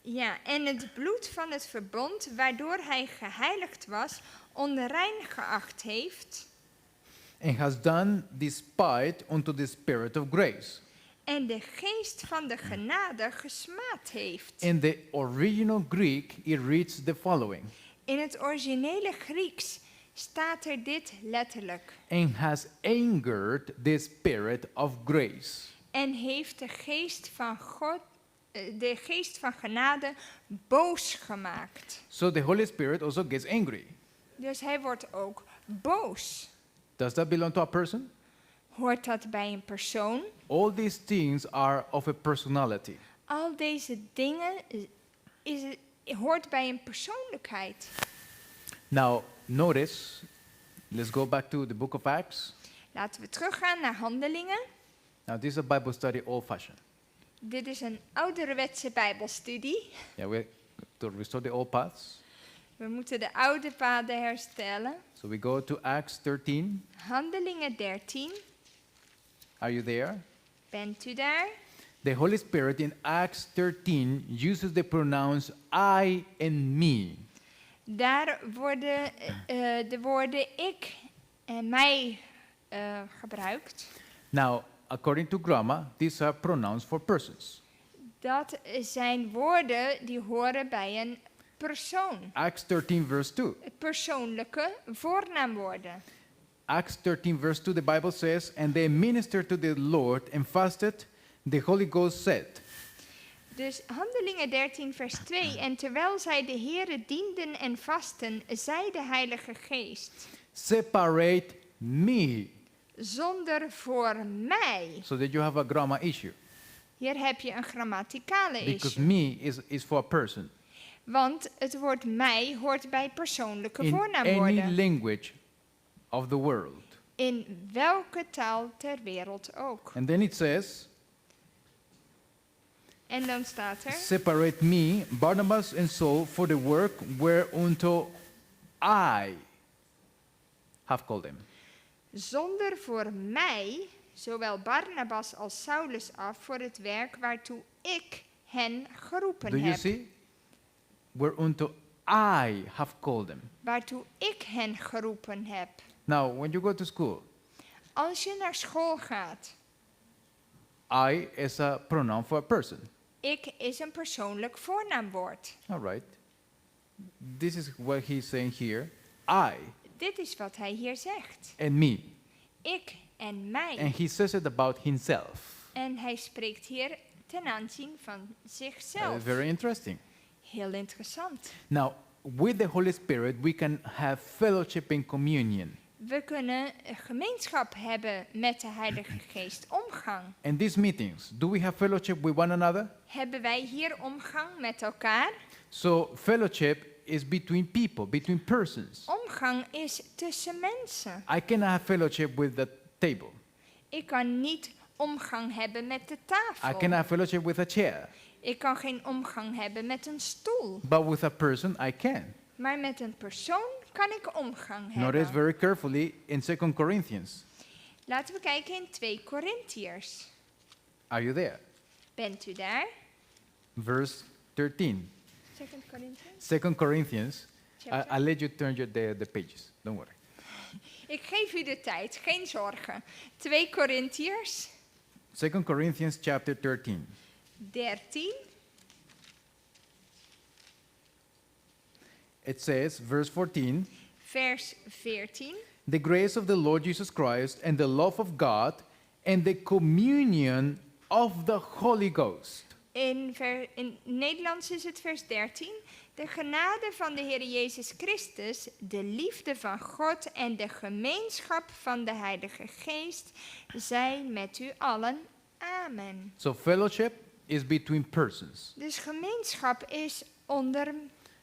Ja, en het bloed van het verbond, waardoor hij geheiligd was, onrein geacht heeft. And has done despite unto the Spirit of grace. En de geest van de genade gesmaad heeft. In the original Greek, it reads the following. In het originele Grieks staat er dit letterlijk. And has angered the Spirit of grace. En heeft de geest van God, de geest van genade boos gemaakt. So the Holy Spirit also gets angry. Dus hij wordt ook boos. Does that belong to a person? Hoort dat bij een persoon? All these things are of a personality. Al deze dingen hoort bij een persoonlijkheid. Now, notice, let's go back to the book of Acts. Laten we teruggaan naar Handelingen. Now, this is a Bible study old-fashioned. Dit is een ouderwetse Bijbelstudie. Yeah, to restore the old paths. We moeten de oude paden herstellen. So we go to Acts 13. Handelingen 13. Are you there? Bent u daar? The Holy Spirit in Acts 13 uses the pronouns I and me. Daar worden de woorden ik en mij gebruikt. Now, according to grammar, these are pronouns for persons. Dat zijn woorden die horen bij een persoon. Acts 13 verse 2. Persoonlijke voornaamwoorden. Acts 13 verse 2, the Bible says, and they ministered to the Lord and fasted. The Holy Ghost said. Dus Handelingen 13 vers 2. En terwijl zij de Here dienden en vasten, zei de Heilige Geest: Separate me. zonder voor mij. So that you have a grammar issue. Hier heb je een grammaticale Because issue. me is for a person. Want het woord mij hoort bij persoonlijke In any voornaamwoorden. language of the world. In welke taal ter wereld ook. And then it says, En dan staat er: separate me, Barnabas and Saul, for the work whereunto I have called them. zonder voor mij, zowel Barnabas als Saulus af, voor het werk waartoe ik hen geroepen Do you heb. see? Whereunto I have called them. Waartoe ik hen geroepen heb. Now, when you go to school, Als je naar school gaat, I is a pronoun for a person. ik is een persoonlijk voornaamwoord. All right. This is what he's saying here. I Dit is wat hij hier zegt. and me. Ik en mij. And he says it about himself. En hij spreekt hier ten aanzien van zichzelf. Very interesting. Heel interessant. Now, with the Holy Spirit, we can have fellowship and communion. We kunnen gemeenschap hebben met de Heilige Geest. Omgang. And these meetings, do we have fellowship with one another? Hebben wij hier omgang met elkaar? So, fellowship is between people, between persons. Omgang is tussen mensen. I cannot have fellowship with the table. Ik kan niet omgang hebben met de I tafel. cannot have fellowship with a chair. Ik kan geen omgang hebben met een stoel. But with a person, I can. Maar met een persoon kan ik omgang Notice hebben. very carefully in 2 Corinthians. Laten we kijken in 2 Korintiërs. Are you there? Bent u daar? Verse 13. 2 Korintiërs? 2 Corinthians. Chapter? I'll let you turn the pages. Don't worry. Ik geef u de tijd, geen zorgen. 2 Korintiërs 2 Corinthians chapter 13. 13. It says, verse 14, Vers 14. the grace of the Lord Jesus Christ and the love of God and the communion of the Holy Ghost. In Nederlands is het vers 13. De genade van de Heer Jezus Christus, de liefde van God en de gemeenschap van de Heilige Geest zijn met u allen. Amen. So fellowship is between persons. Dus gemeenschap is onder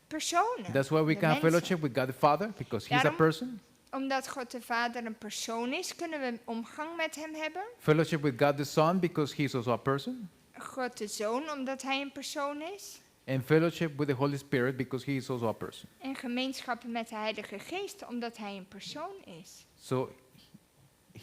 personen. That's why we de can have mensen. fellowship with God the Father, because He's a Daarom- person. Omdat God de Vader een persoon is, kunnen we omgang met hem hebben. Fellowship with God the Son, because He's also a person. God de Zoon, omdat hij een persoon is. And fellowship with the Holy Spirit, because He is also a person. En gemeenschap met de Heilige Geest, omdat hij een persoon is. So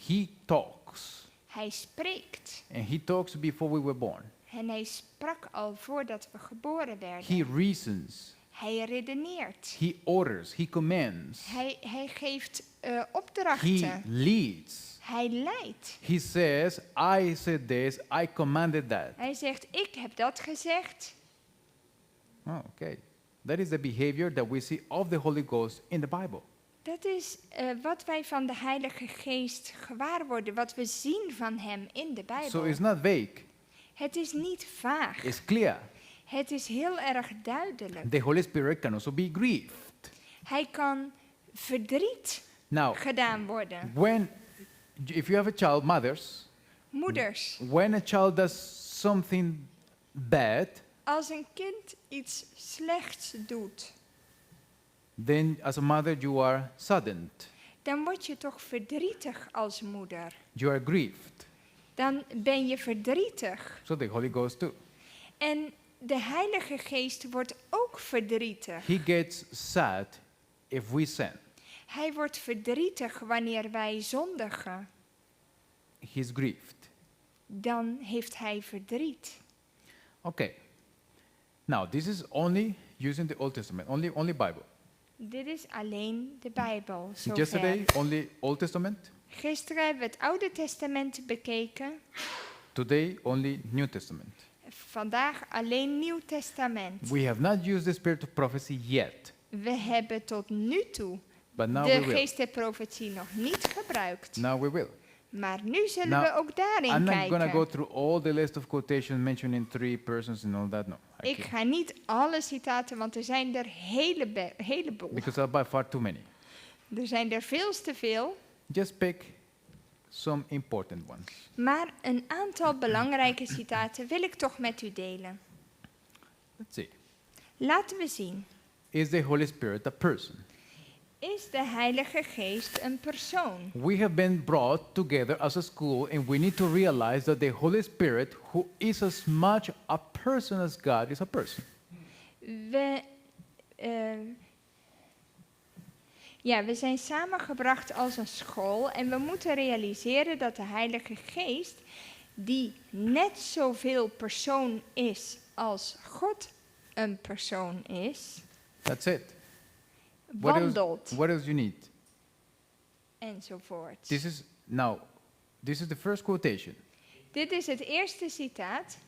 He talks. Hij spreekt. And He talks before we were born. En hij sprak al voordat we geboren werden. He reasons. Hij redeneert. He orders. He commands. Hij geeft He opdrachten. leads. Hij leidt. He says, I said this, I commanded that. Hij zegt, ik heb dat gezegd. Oh, okay. That is the behavior that we see of the Holy Ghost in the Bible. Dat is wat wij van de Heilige Geest gewaar worden. Wat we zien van hem in de Bijbel. So it's not vague, Het is niet vaag. it's clear. Het is heel erg duidelijk. The Holy Spirit can also be grieved. Hij kan verdriet Now, gedaan worden. if you have a child, mothers, Moeders, when a child does something bad, als een kind iets slechts doet, then as a mother you are saddened, dan word je toch verdrietig als moeder. you are grieved. Dan ben je verdrietig. So the Holy Ghost too. En de Heilige Geest wordt ook verdrietig. He gets sad if we sin. Hij wordt verdrietig wanneer wij zondigen. He's grieved. Dan heeft hij verdriet. Okay. Now, this is only using the Old Testament, only Bible. Dit is alleen de Bijbel. Zover. Yesterday, only Old Testament. Gisteren hebben we het Oude Testament bekeken. Today, only New Testament. Vandaag alleen Nieuw Testament. We have not used the spirit of prophecy yet, We hebben tot nu toe but now de we will. geest der profetie nog niet gebruikt. Now we will. Maar nu zullen Now, we ook daarin I'm not kijken. going to go through all the list of quotations mentioning three persons and all that. No, I Ik can't. ga niet alle citaten, want er zijn er heleboel. Because there are by far too many. Er zijn er veel te veel. Just pick some important ones. Maar een aantal belangrijke citaten wil ik toch met u delen. Let's see. Laten we zien. Is the Holy Spirit a person? Is de Heilige Geest een persoon? We have been brought together as a school, and we need to realize that the Holy Spirit, who is as much a person as God, is a person. We zijn samengebracht als een school en we moeten realiseren dat de Heilige Geest, die net zoveel persoon is als God een persoon is, That's it. wandelt What else you need? enzovoort. This is the first quotation. Dit is het eerste citaat.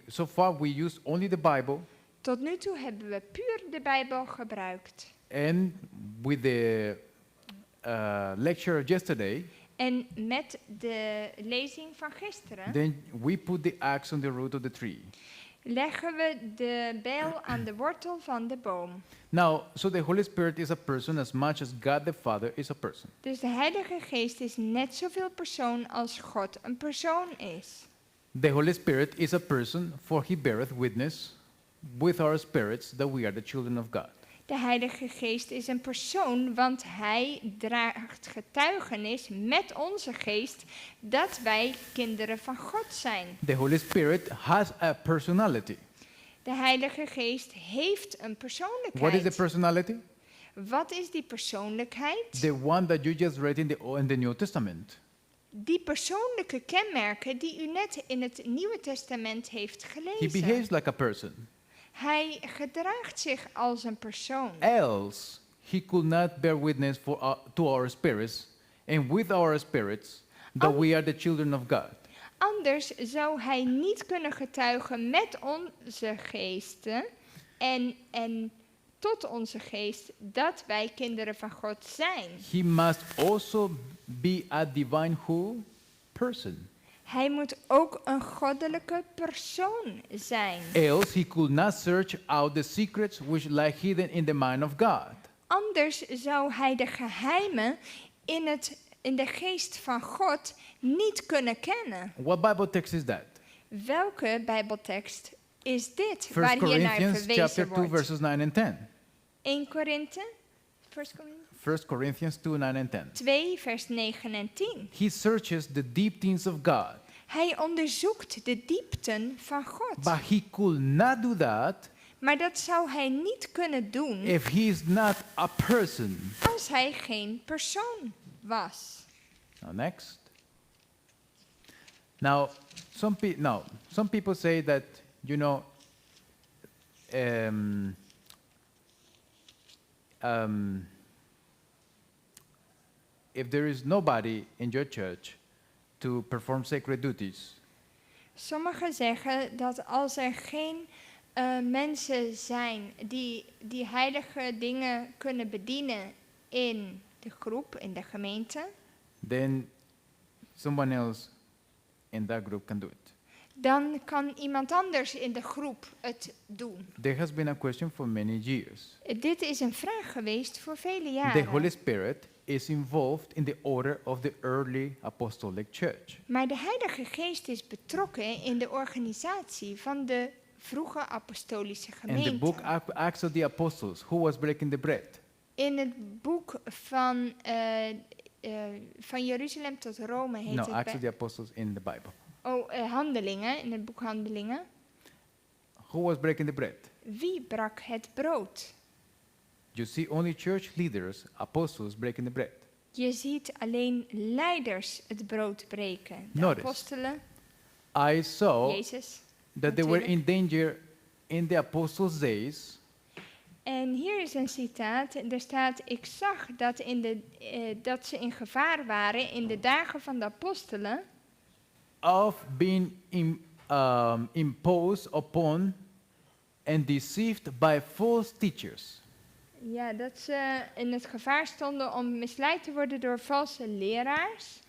So far we used only the Bible, Tot nu toe hebben we puur de Bijbel gebruikt. and with the lecture of yesterday, En met de lezing van gisteren then we put the axe on the root of the tree. leggen we de bijl aan de wortel van de boom. Now, so the Holy Spirit is a person as much as God the Father is a person. Dus de Heilige Geest is net zoveel persoon als God een persoon is. The Holy Spirit is a person, for he beareth witness with our spirits that we are the children of God. De Heilige Geest is een persoon, want hij draagt getuigenis met onze geest dat wij kinderen van God zijn. The Holy Spirit has a personality. De Heilige Geest heeft een What persoonlijkheid. is the personality? Wat is die persoonlijkheid? The one that you just read in the New Testament. Die persoonlijke kenmerken die u net in het Nieuwe Testament heeft He gelezen. behaves like a person. Hij gedraagt zich als een persoon. Else, he could not bear witness to our spirits, and with our spirits, that we are the children of God. Anders zou hij niet kunnen getuigen met onze geesten en tot onze geest dat wij kinderen van God zijn. He must also be a divine who? Person. Hij moet ook een goddelijke persoon zijn. Else, he could not search out the secrets which lie hidden in the mind of God. Anders zou hij de geheimen in de geest van God niet kunnen kennen. What Bible text is that? Welke Bijbeltekst is dit 1 waar hier naar Corinthians verwezen chapter 2 wordt? verses 9 and 10. 1 Korinthe 1 Korinthe 1 Corinthians 2, 9 and 10. 2 vers 9 en 10. He searches the deep things of God. Hij onderzoekt de diepten van God. But he could not do that Maar dat zou hij niet kunnen doen if he is not a person. als hij geen persoon was. Now next. Now, some people say that, if there is nobody in your church to perform sacred duties, Sommigen zeggen dat als er geen mensen zijn die heilige dingen kunnen bedienen in de groep, in de gemeente, then someone else in that group can do it. dan kan iemand anders in de groep het doen. There has been a question for many years. Dit is een vraag geweest voor vele The Holy jaren. Spirit is involved in the order of the early apostolic church. Maar de Heilige Geest is betrokken in de organisatie van de vroege apostolische In the book gemeente. Acts of the Apostles, who was breaking the bread? In het boek van Jeruzalem tot Rome heet No, het. Acts of the Apostles in the Bible. Handelingen, in het boek Handelingen. Who was breaking the bread? Wie brak het brood? You see only church leaders, apostles, breaking the bread. Je ziet alleen leiders het brood breken. De Notice. apostelen, I saw Jezus. that they were natuurlijk. in danger in the apostles' days En hier is een citaat. Er staat, ik zag dat, dat ze in gevaar waren in de dagen van de apostelen. of being imposed upon and deceived by false teachers. Ja, dat ze in het gevaar stonden om misleid te worden door valse leraars.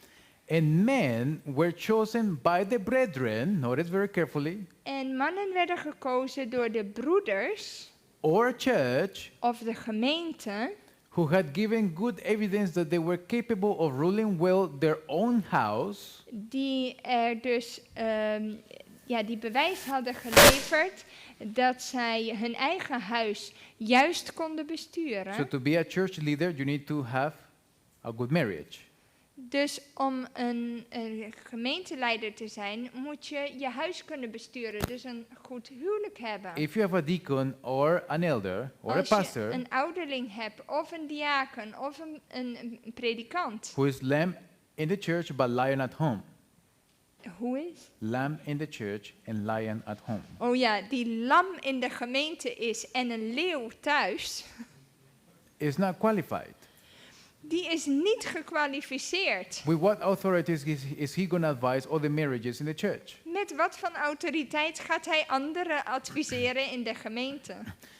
And men were chosen by the brethren, notice very carefully, En mannen werden gekozen door de broeders or church, of de gemeente, who had given good evidence that they were capable of ruling well their own house, die er dus die bewijs hadden geleverd dat zij hun eigen huis juist konden besturen. So to be a church leader, you need to have a good marriage. Dus om een gemeenteleider te zijn, moet je je huis kunnen besturen. Dus een goed huwelijk hebben. If you have a deacon or an elder or a Als je pastor een ouderling hebt, of een diaken, of een predikant. who is lamb in the church but lion at home, Hoe is? lamb in the church and lion at home, Oh ja, die lam in de gemeente is en een leeuw thuis, is not qualified. die is niet gekwalificeerd. With what authorities is he going to advise other marriages in the church? Met wat van autoriteit gaat hij anderen adviseren in de gemeente?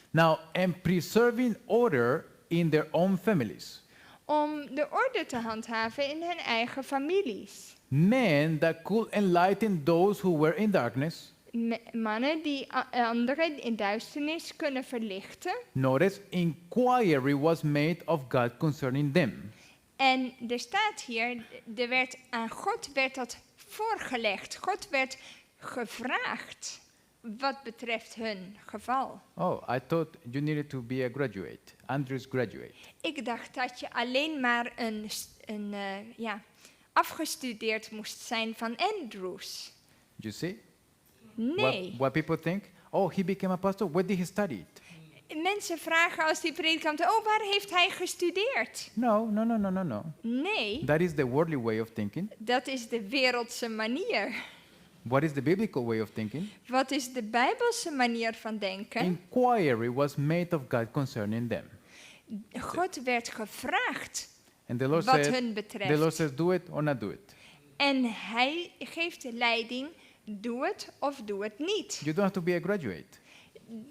Now, and preserving order in their own families. Om de orde te handhaven in hun eigen families. Men that could enlighten those who were in darkness. Mannen die anderen in duisternis kunnen verlichten. Notice, inquiry was made of God concerning them. En er staat hier, aan God werd dat voorgelegd. God werd gevraagd wat betreft hun geval. Oh, I thought you needed to be a graduate. Andrew's graduate. Ik dacht dat je alleen maar afgestudeerd moest zijn van Andrews. You see? Nee. What people think? Oh, he became a pastor. Where did he study it? Mensen vragen als die predikant, oh, waar heeft hij gestudeerd? No. Nee, That is the worldly way of thinking. dat is de wereldse manier. What is the biblical way of thinking? Wat is de Bijbelse manier van denken? Inquiry was made of God concerning them. God werd gevraagd And the Lord wat said, hun the betreft. Lord says, do it or not do it. En hij geeft de leiding, doe het of doe het niet. You don't have to be a graduate.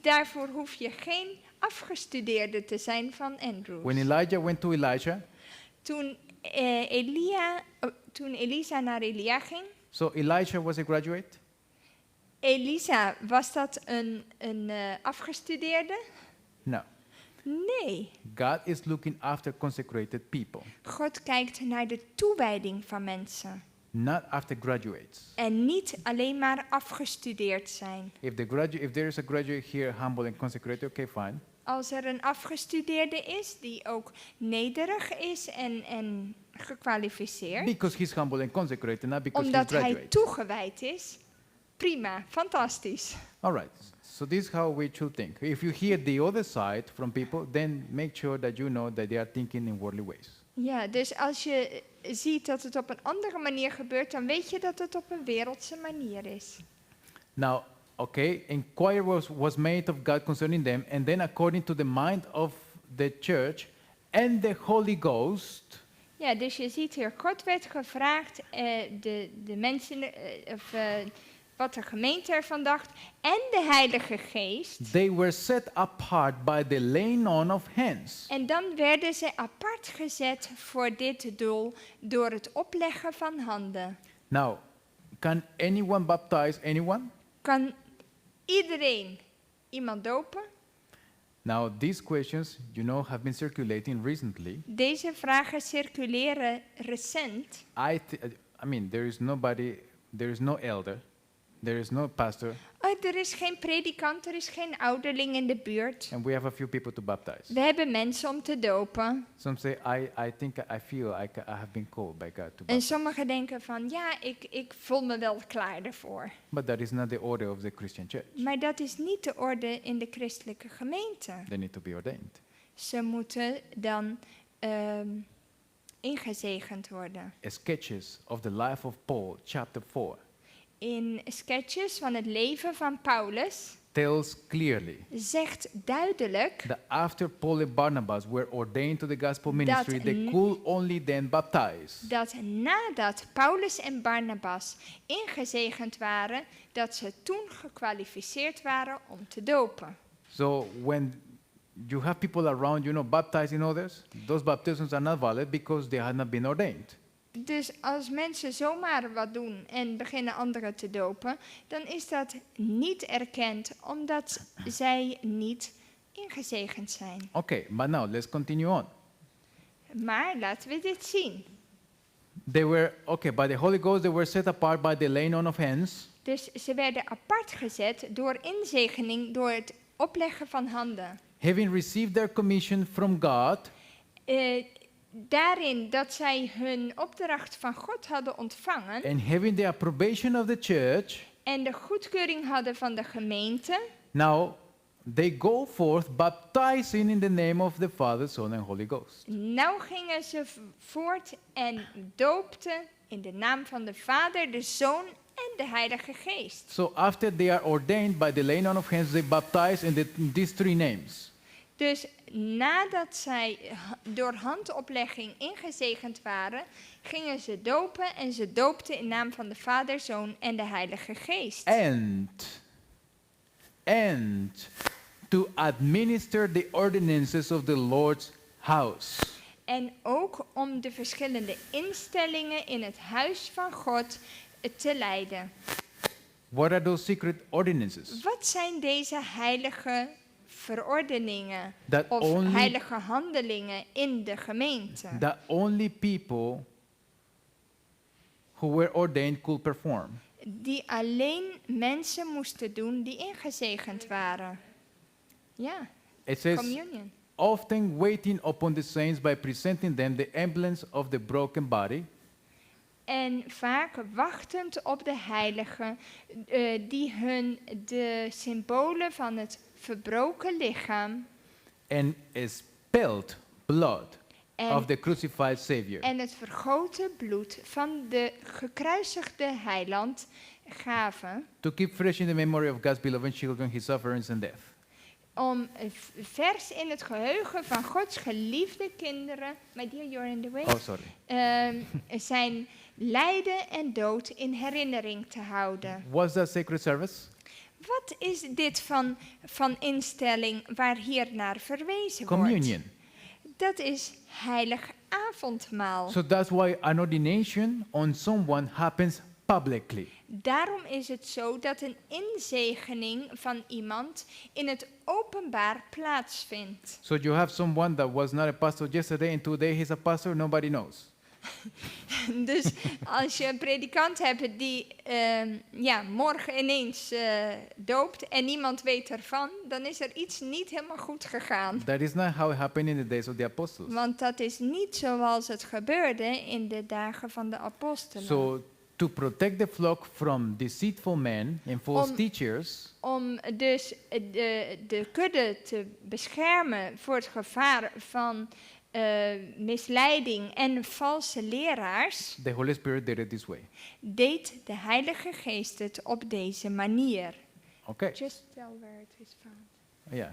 Daarvoor hoef je geen afgestudeerde te zijn van Andrews. When Elijah went to Elisha, Toen Elisa naar Elia ging, so Elisha was a graduate? Elisa, was dat een afgestudeerde? No. Nee. God is looking after consecrated people, God kijkt naar de toewijding van mensen. not after graduates. En niet alleen maar afgestudeerd zijn. If there is a graduate here, humble and consecrated, okay, fine. Als er een afgestudeerde is die ook nederig is en gekwalificeerd, Because he's humble and consecrated, not because omdat he's hij graduate. toegewijd is, prima, fantastisch. All right. So this is how we should think. If you hear the other side from people, then make sure that you know that they are thinking in worldly ways. Ja, dus als je ziet dat het op een andere manier gebeurt, dan weet je dat het op een wereldse manier is. Now, okay, inquiry was made of God concerning them, and then according to the mind of the church and the Holy Ghost, Ja, dus je ziet hier, God werd gevraagd, de mensen, wat de gemeente ervan dacht, en de Heilige Geest. they were set apart by the laying on of hands. En dan werden ze apart gezet voor dit doel door het opleggen van handen. Now, can anyone baptize anyone? Kan iedereen iemand dopen? Now, these questions, have been circulating recently. Deze vragen circuleren recent. I mean, there is no elder There is no pastor, Oh, er is geen predikant, er is geen ouderling in de buurt. and we have a few people to baptize. We hebben mensen om te dopen. Some say, I think, I feel I have been called by God to En baptize. sommigen denken van, ja, ik voel me wel klaar ervoor. But that is not the order of the Christian church. Maar dat is niet de orde in de christelijke gemeente. They need to be ordained. Ze moeten dan ingezegend worden. Sketches of the life of Paul, chapter 4, In sketches van het leven van Paulus tells clearly zegt duidelijk that after Paul and Barnabas were ordained to the gospel ministry, they n- could only then baptize. dat nadat Paulus en Barnabas ingezegend waren, dat ze toen gekwalificeerd waren om te dopen. So when you have people around, baptizing others, those baptisms are not valid because they have not been ordained. Dus als mensen zomaar wat doen en beginnen anderen te dopen, dan is dat niet erkend omdat zij niet ingezegend zijn. Okay, but now let's continue on. Maar laten we dit zien. They were, by the Holy Ghost, they were set apart by the laying on of hands. Dus ze werden apart gezet door inzegening, door het opleggen van handen. Having received their commission from God, Daarin dat zij hun opdracht van God hadden ontvangen and having the approbation of the church, en de goedkeuring hadden van de gemeente, now they go forth baptizing in the name of the Father, Son, and Holy Ghost. nou gingen ze voort en doopten in de naam van de Vader, de Zoon en de Heilige Geest. So after they are ordained by the laying on of hands, they baptize in these three names. Dus nadat zij door handoplegging ingezegend waren, gingen ze dopen en ze doopten in naam van de Vader, Zoon en de Heilige Geest. And to administer the ordinances of the Lord's house. En ook om de verschillende instellingen in het huis van God te leiden. What are those secret ordinances? Wat zijn deze heilige verordeningen That of only- heilige handelingen in de gemeente? That only people who were ordained could perform. Die alleen mensen moesten doen die ingezegend waren. Ja, It says, communion. often waiting upon the saints by presenting them the emblems of the broken body En vaak wachtend op de heiligen, die hun de symbolen van het verbroken lichaam and spilled blood en, of the crucified Savior. en het vergoten bloed van de gekruisigde heiland gaven, To keep fresh in the memory of God's beloved children his sufferings and death. om vers in het geheugen van Gods geliefde kinderen, my dear, you're in the way, Oh, sorry. zijn lijden en dood in herinnering te houden. What's that sacred service? Wat is dit van instelling waar hier naar verwezen Communion. wordt? Dat is heilig avondmaal. So that's why an ordination on someone happens publicly. Daarom is het zo dat een inzegening van iemand in het openbaar plaatsvindt. So you have someone that was not a pastor yesterday and today he's a pastor, nobody knows. Dus als je een predikant hebt die morgen ineens doopt en niemand weet ervan, dan is er iets niet helemaal goed gegaan. That is not how it happened in the days of the apostles. Want dat is niet zoals het gebeurde in de dagen van de apostelen. So to protect the flock from deceitful men and false teachers, Om dus de kudde te beschermen voor het gevaar van misleiding en valse leraars, the Holy Spirit did it this way. deed de Heilige Geest het op deze manier. Okay. Just tell where it is found. Yeah.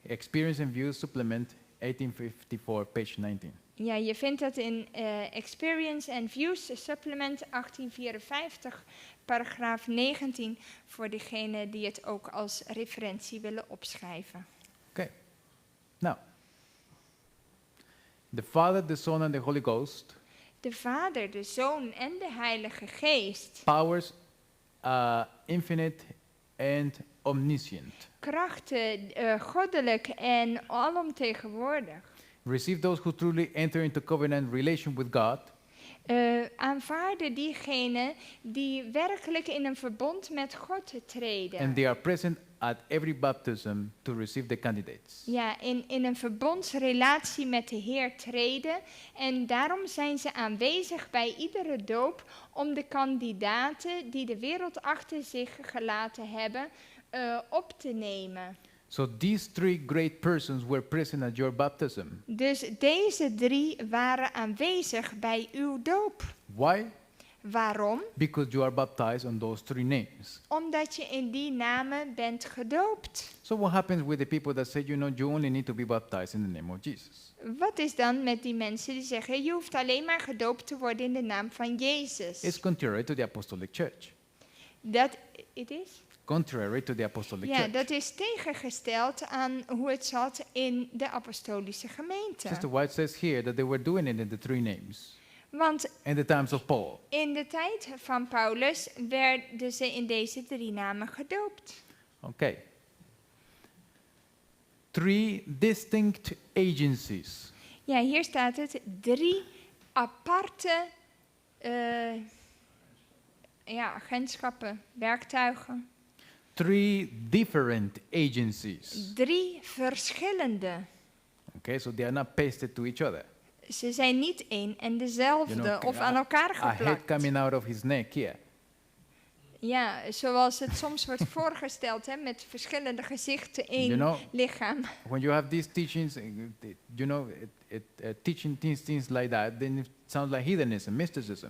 Experience and Views Supplement 1854, page 19. Ja, je vindt dat in Experience and Views Supplement 1854, paragraaf 19, voor degenen die het ook als referentie willen opschrijven. Okay. Now, the Father, the Son, and the Holy Ghost, De Vader, de Zoon en de Heilige Geest, powers infinite and omniscient, krachten, goddelijk en alomtegenwoordig, receive those who truly enter into covenant relation with God, Aanvaarden diegenen die werkelijk in een verbond met God treden. And they are present at every baptism to receive the candidates. Ja, in een verbondsrelatie met de Heer treden. En daarom zijn ze aanwezig bij iedere doop om de kandidaten die de wereld achter zich gelaten hebben op te nemen. So these three great persons were present at your baptism. Dus deze 3 waren aanwezig bij uw doop. Why? Waarom? Because you are baptized on those three names. Omdat je in die namen bent gedoopt. So what happens with the people that say, you only need to be baptized in the name of Jesus? Wat is dan met die mensen die zeggen, je hoeft alleen maar gedoopt te worden in de naam van Jezus? It's contrary to the apostolic church. Dat it is? Contrary to the apostolic Ja, church. dat is tegengesteld aan hoe het zat in de apostolische gemeente. Sister White says here that they were doing it in the three names. Want In the times of Paul. in de tijd van Paulus werden ze in deze 3 namen gedoopt. Okay. 3 distinct agencies. Ja, hier staat het 3 aparte agentschappen, werktuigen. 3 different agencies. 3 verschillende. Okay, so they are not pasted to each other. Ze zijn niet één en dezelfde of aan elkaar A head geplakt. coming out of his neck here. Ja, zoals het soms wordt voorgesteld, hè, met verschillende gezichten in You know, lichaam. when you have these teachings, teaching things like that, then it sounds like heathenism, mysticism.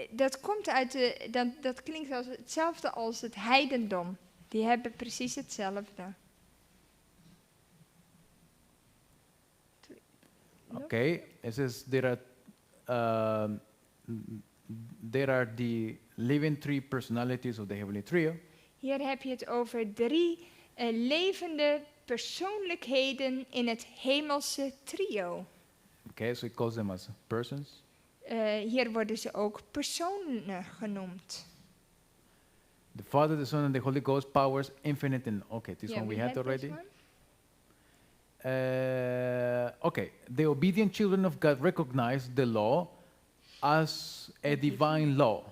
Dat komt uit dat klinkt als hetzelfde als het heidendom. Die hebben precies hetzelfde. Okay, it says there are the living 3 personalities of the heavenly trio. Hier heb je het over 3 levende persoonlijkheden in het hemelse trio. Okay, so it calls them as persons. Hier worden ze ook personen genoemd. The Father, the Son, and the Holy Ghost, powers infinite and okay, this Yeah, one we we had had this already. one. Okay, the obedient children of God recognize the law as a divine law.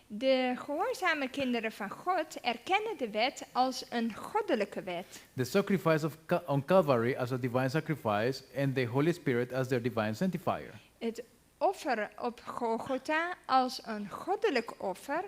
De gehoorzame kinderen van God erkennen de wet als een goddelijke wet. The sacrifice on Calvary as a divine sacrifice, and the Holy Spirit as their divine sanctifier. Het offer op Golgotha als een goddelijk offer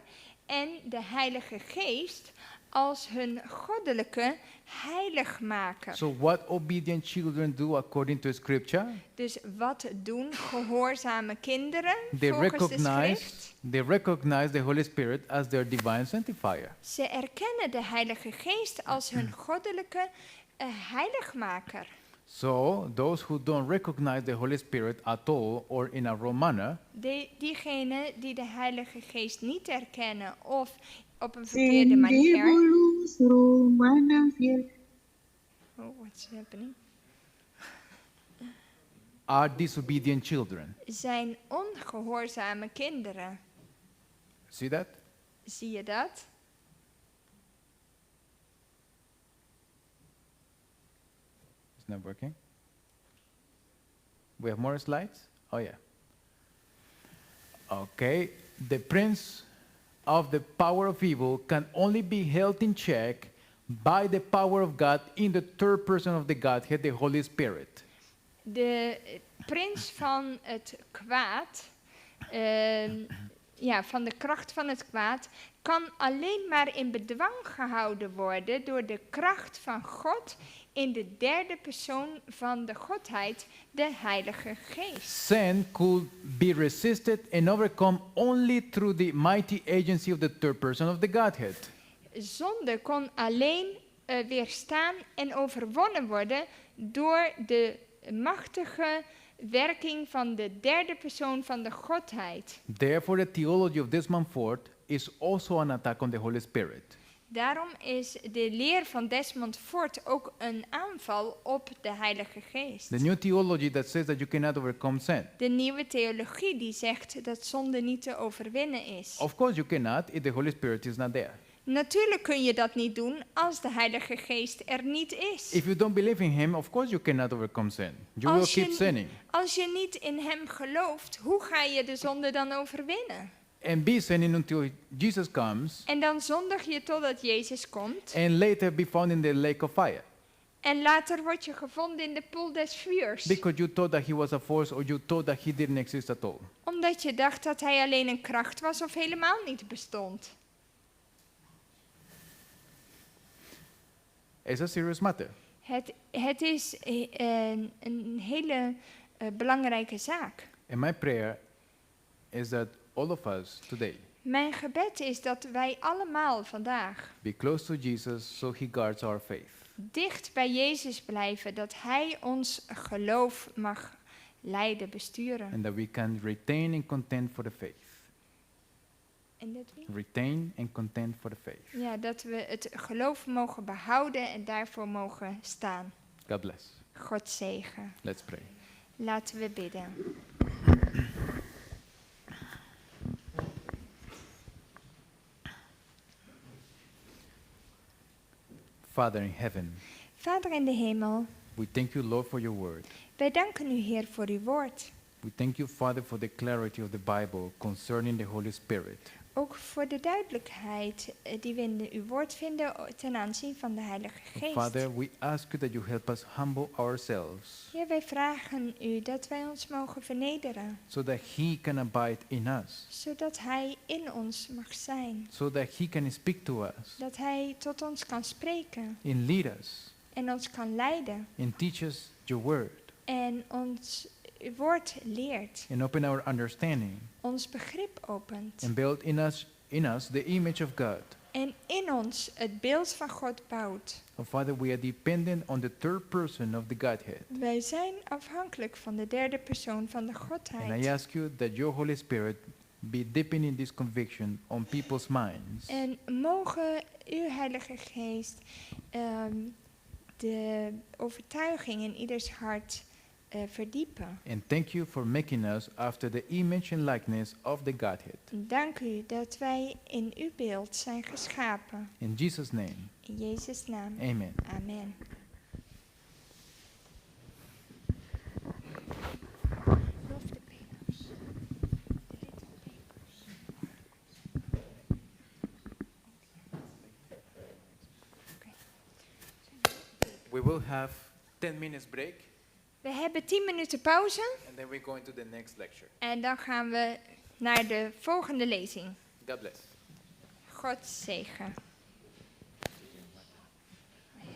en de Heilige Geest als hun goddelijke heiligmaker. So what obedient children do according to Scripture? Dus wat doen gehoorzame kinderen They volgens de schrift? recognize the Holy Spirit as their divine sanctifier. Ze erkennen de Heilige Geest als hun goddelijke heiligmaker. So those who don't recognize the Holy Spirit at all or in a wrong manner, Diegenen die de Heilige Geest niet erkennen of op een verkeerde manier. Oh, what's happening? are disobedient children. Zijn ongehoorzame kinderen. See that? Zie je dat? It's not working. We have more slides? Oh, yeah. Okay. The prince of the power of evil can only be held in check by the power of God in the third person of the Godhead, the Holy Spirit. De prins van het kwaad, van de kracht van het kwaad, kan alleen maar in bedwang gehouden worden door de kracht van God in de derde persoon van de Godheid, de Heilige Geest. Sin could be resisted and overcome only through the mighty agency of the third person of the Godhead. Zonde kon alleen weerstaan en overwonnen worden door de machtige werking van de derde persoon van de Godheid. Therefore, the theology of Desmond Ford is also an attack on the Holy Spirit. Daarom is de leer van Desmond Ford ook een aanval op de Heilige Geest. The new theology that says that you cannot overcome sin. De nieuwe theologie die zegt dat zonde niet te overwinnen is. Of course, you cannot if the Holy Spirit is not there. Natuurlijk kun je dat niet doen als de Heilige Geest er niet is. If you don't believe in him, of course you cannot overcome sin. You will Als keep je, sinning. als je niet in hem gelooft, hoe ga je de zonde dan overwinnen? And be sinning until Jesus comes, En dan zondig je totdat Jezus komt. and later be found in the lake of fire. En later word je gevonden in de poel des vuurs. Because you thought that he was a force, or you thought that he didn't exist at all. Omdat je dacht dat hij alleen een kracht was of helemaal niet bestond. It's a serious matter. Het is een hele belangrijke zaak. And my prayer is that all of us today Mijn gebed is dat wij allemaal vandaag be close to Jesus so he guards our faith. dicht bij Jezus blijven, dat hij ons geloof mag leiden, besturen. And that we can retain and contend for the faith. En dat wie? Retain and contend for the faith. Ja, dat we het geloof mogen behouden en daarvoor mogen staan. God bless. God zegen. Let's pray. Laten we bidden. Father in heaven, Vader in de hemel, we thank you, Lord, for your word. wij danken u, Heer, voor uw woord. We thank you, Father, for the clarity of the Bible concerning the Holy Spirit. Ook voor de duidelijkheid die we in uw woord vinden ten aanzien van de Heilige Geest. Father, we ask you that you help us humble ourselves Ja, wij vragen u dat wij ons mogen vernederen, so that he can abide in us, zodat hij in ons mag zijn. so that he can speak to us Dat hij tot ons kan spreken and lead us en ons kan leiden and teach us your word en ons uw woord leert, and open our understanding ons begrip opent and build in us the image of God. en in ons het beeld van God bouwt. Oh, Father, we are dependent on the third person of the Godhead. Wij zijn afhankelijk van de derde persoon van de And I Godheid. ask you that your Holy Spirit be deepening this conviction on people's minds. En mogen uw Heilige Geest de overtuiging in ieders hart verdiepen. And thank you for making us after the image and likeness of the Godhead. Dank u dat wij in uw beeld zijn geschapen. In Jesus' name, In Jezus' naam. amen. Amen. We will have 10 minutes break, We hebben 10 minuten pauze and then we go into the next lecture. en dan gaan we naar de volgende lezing. God bless. God zegen.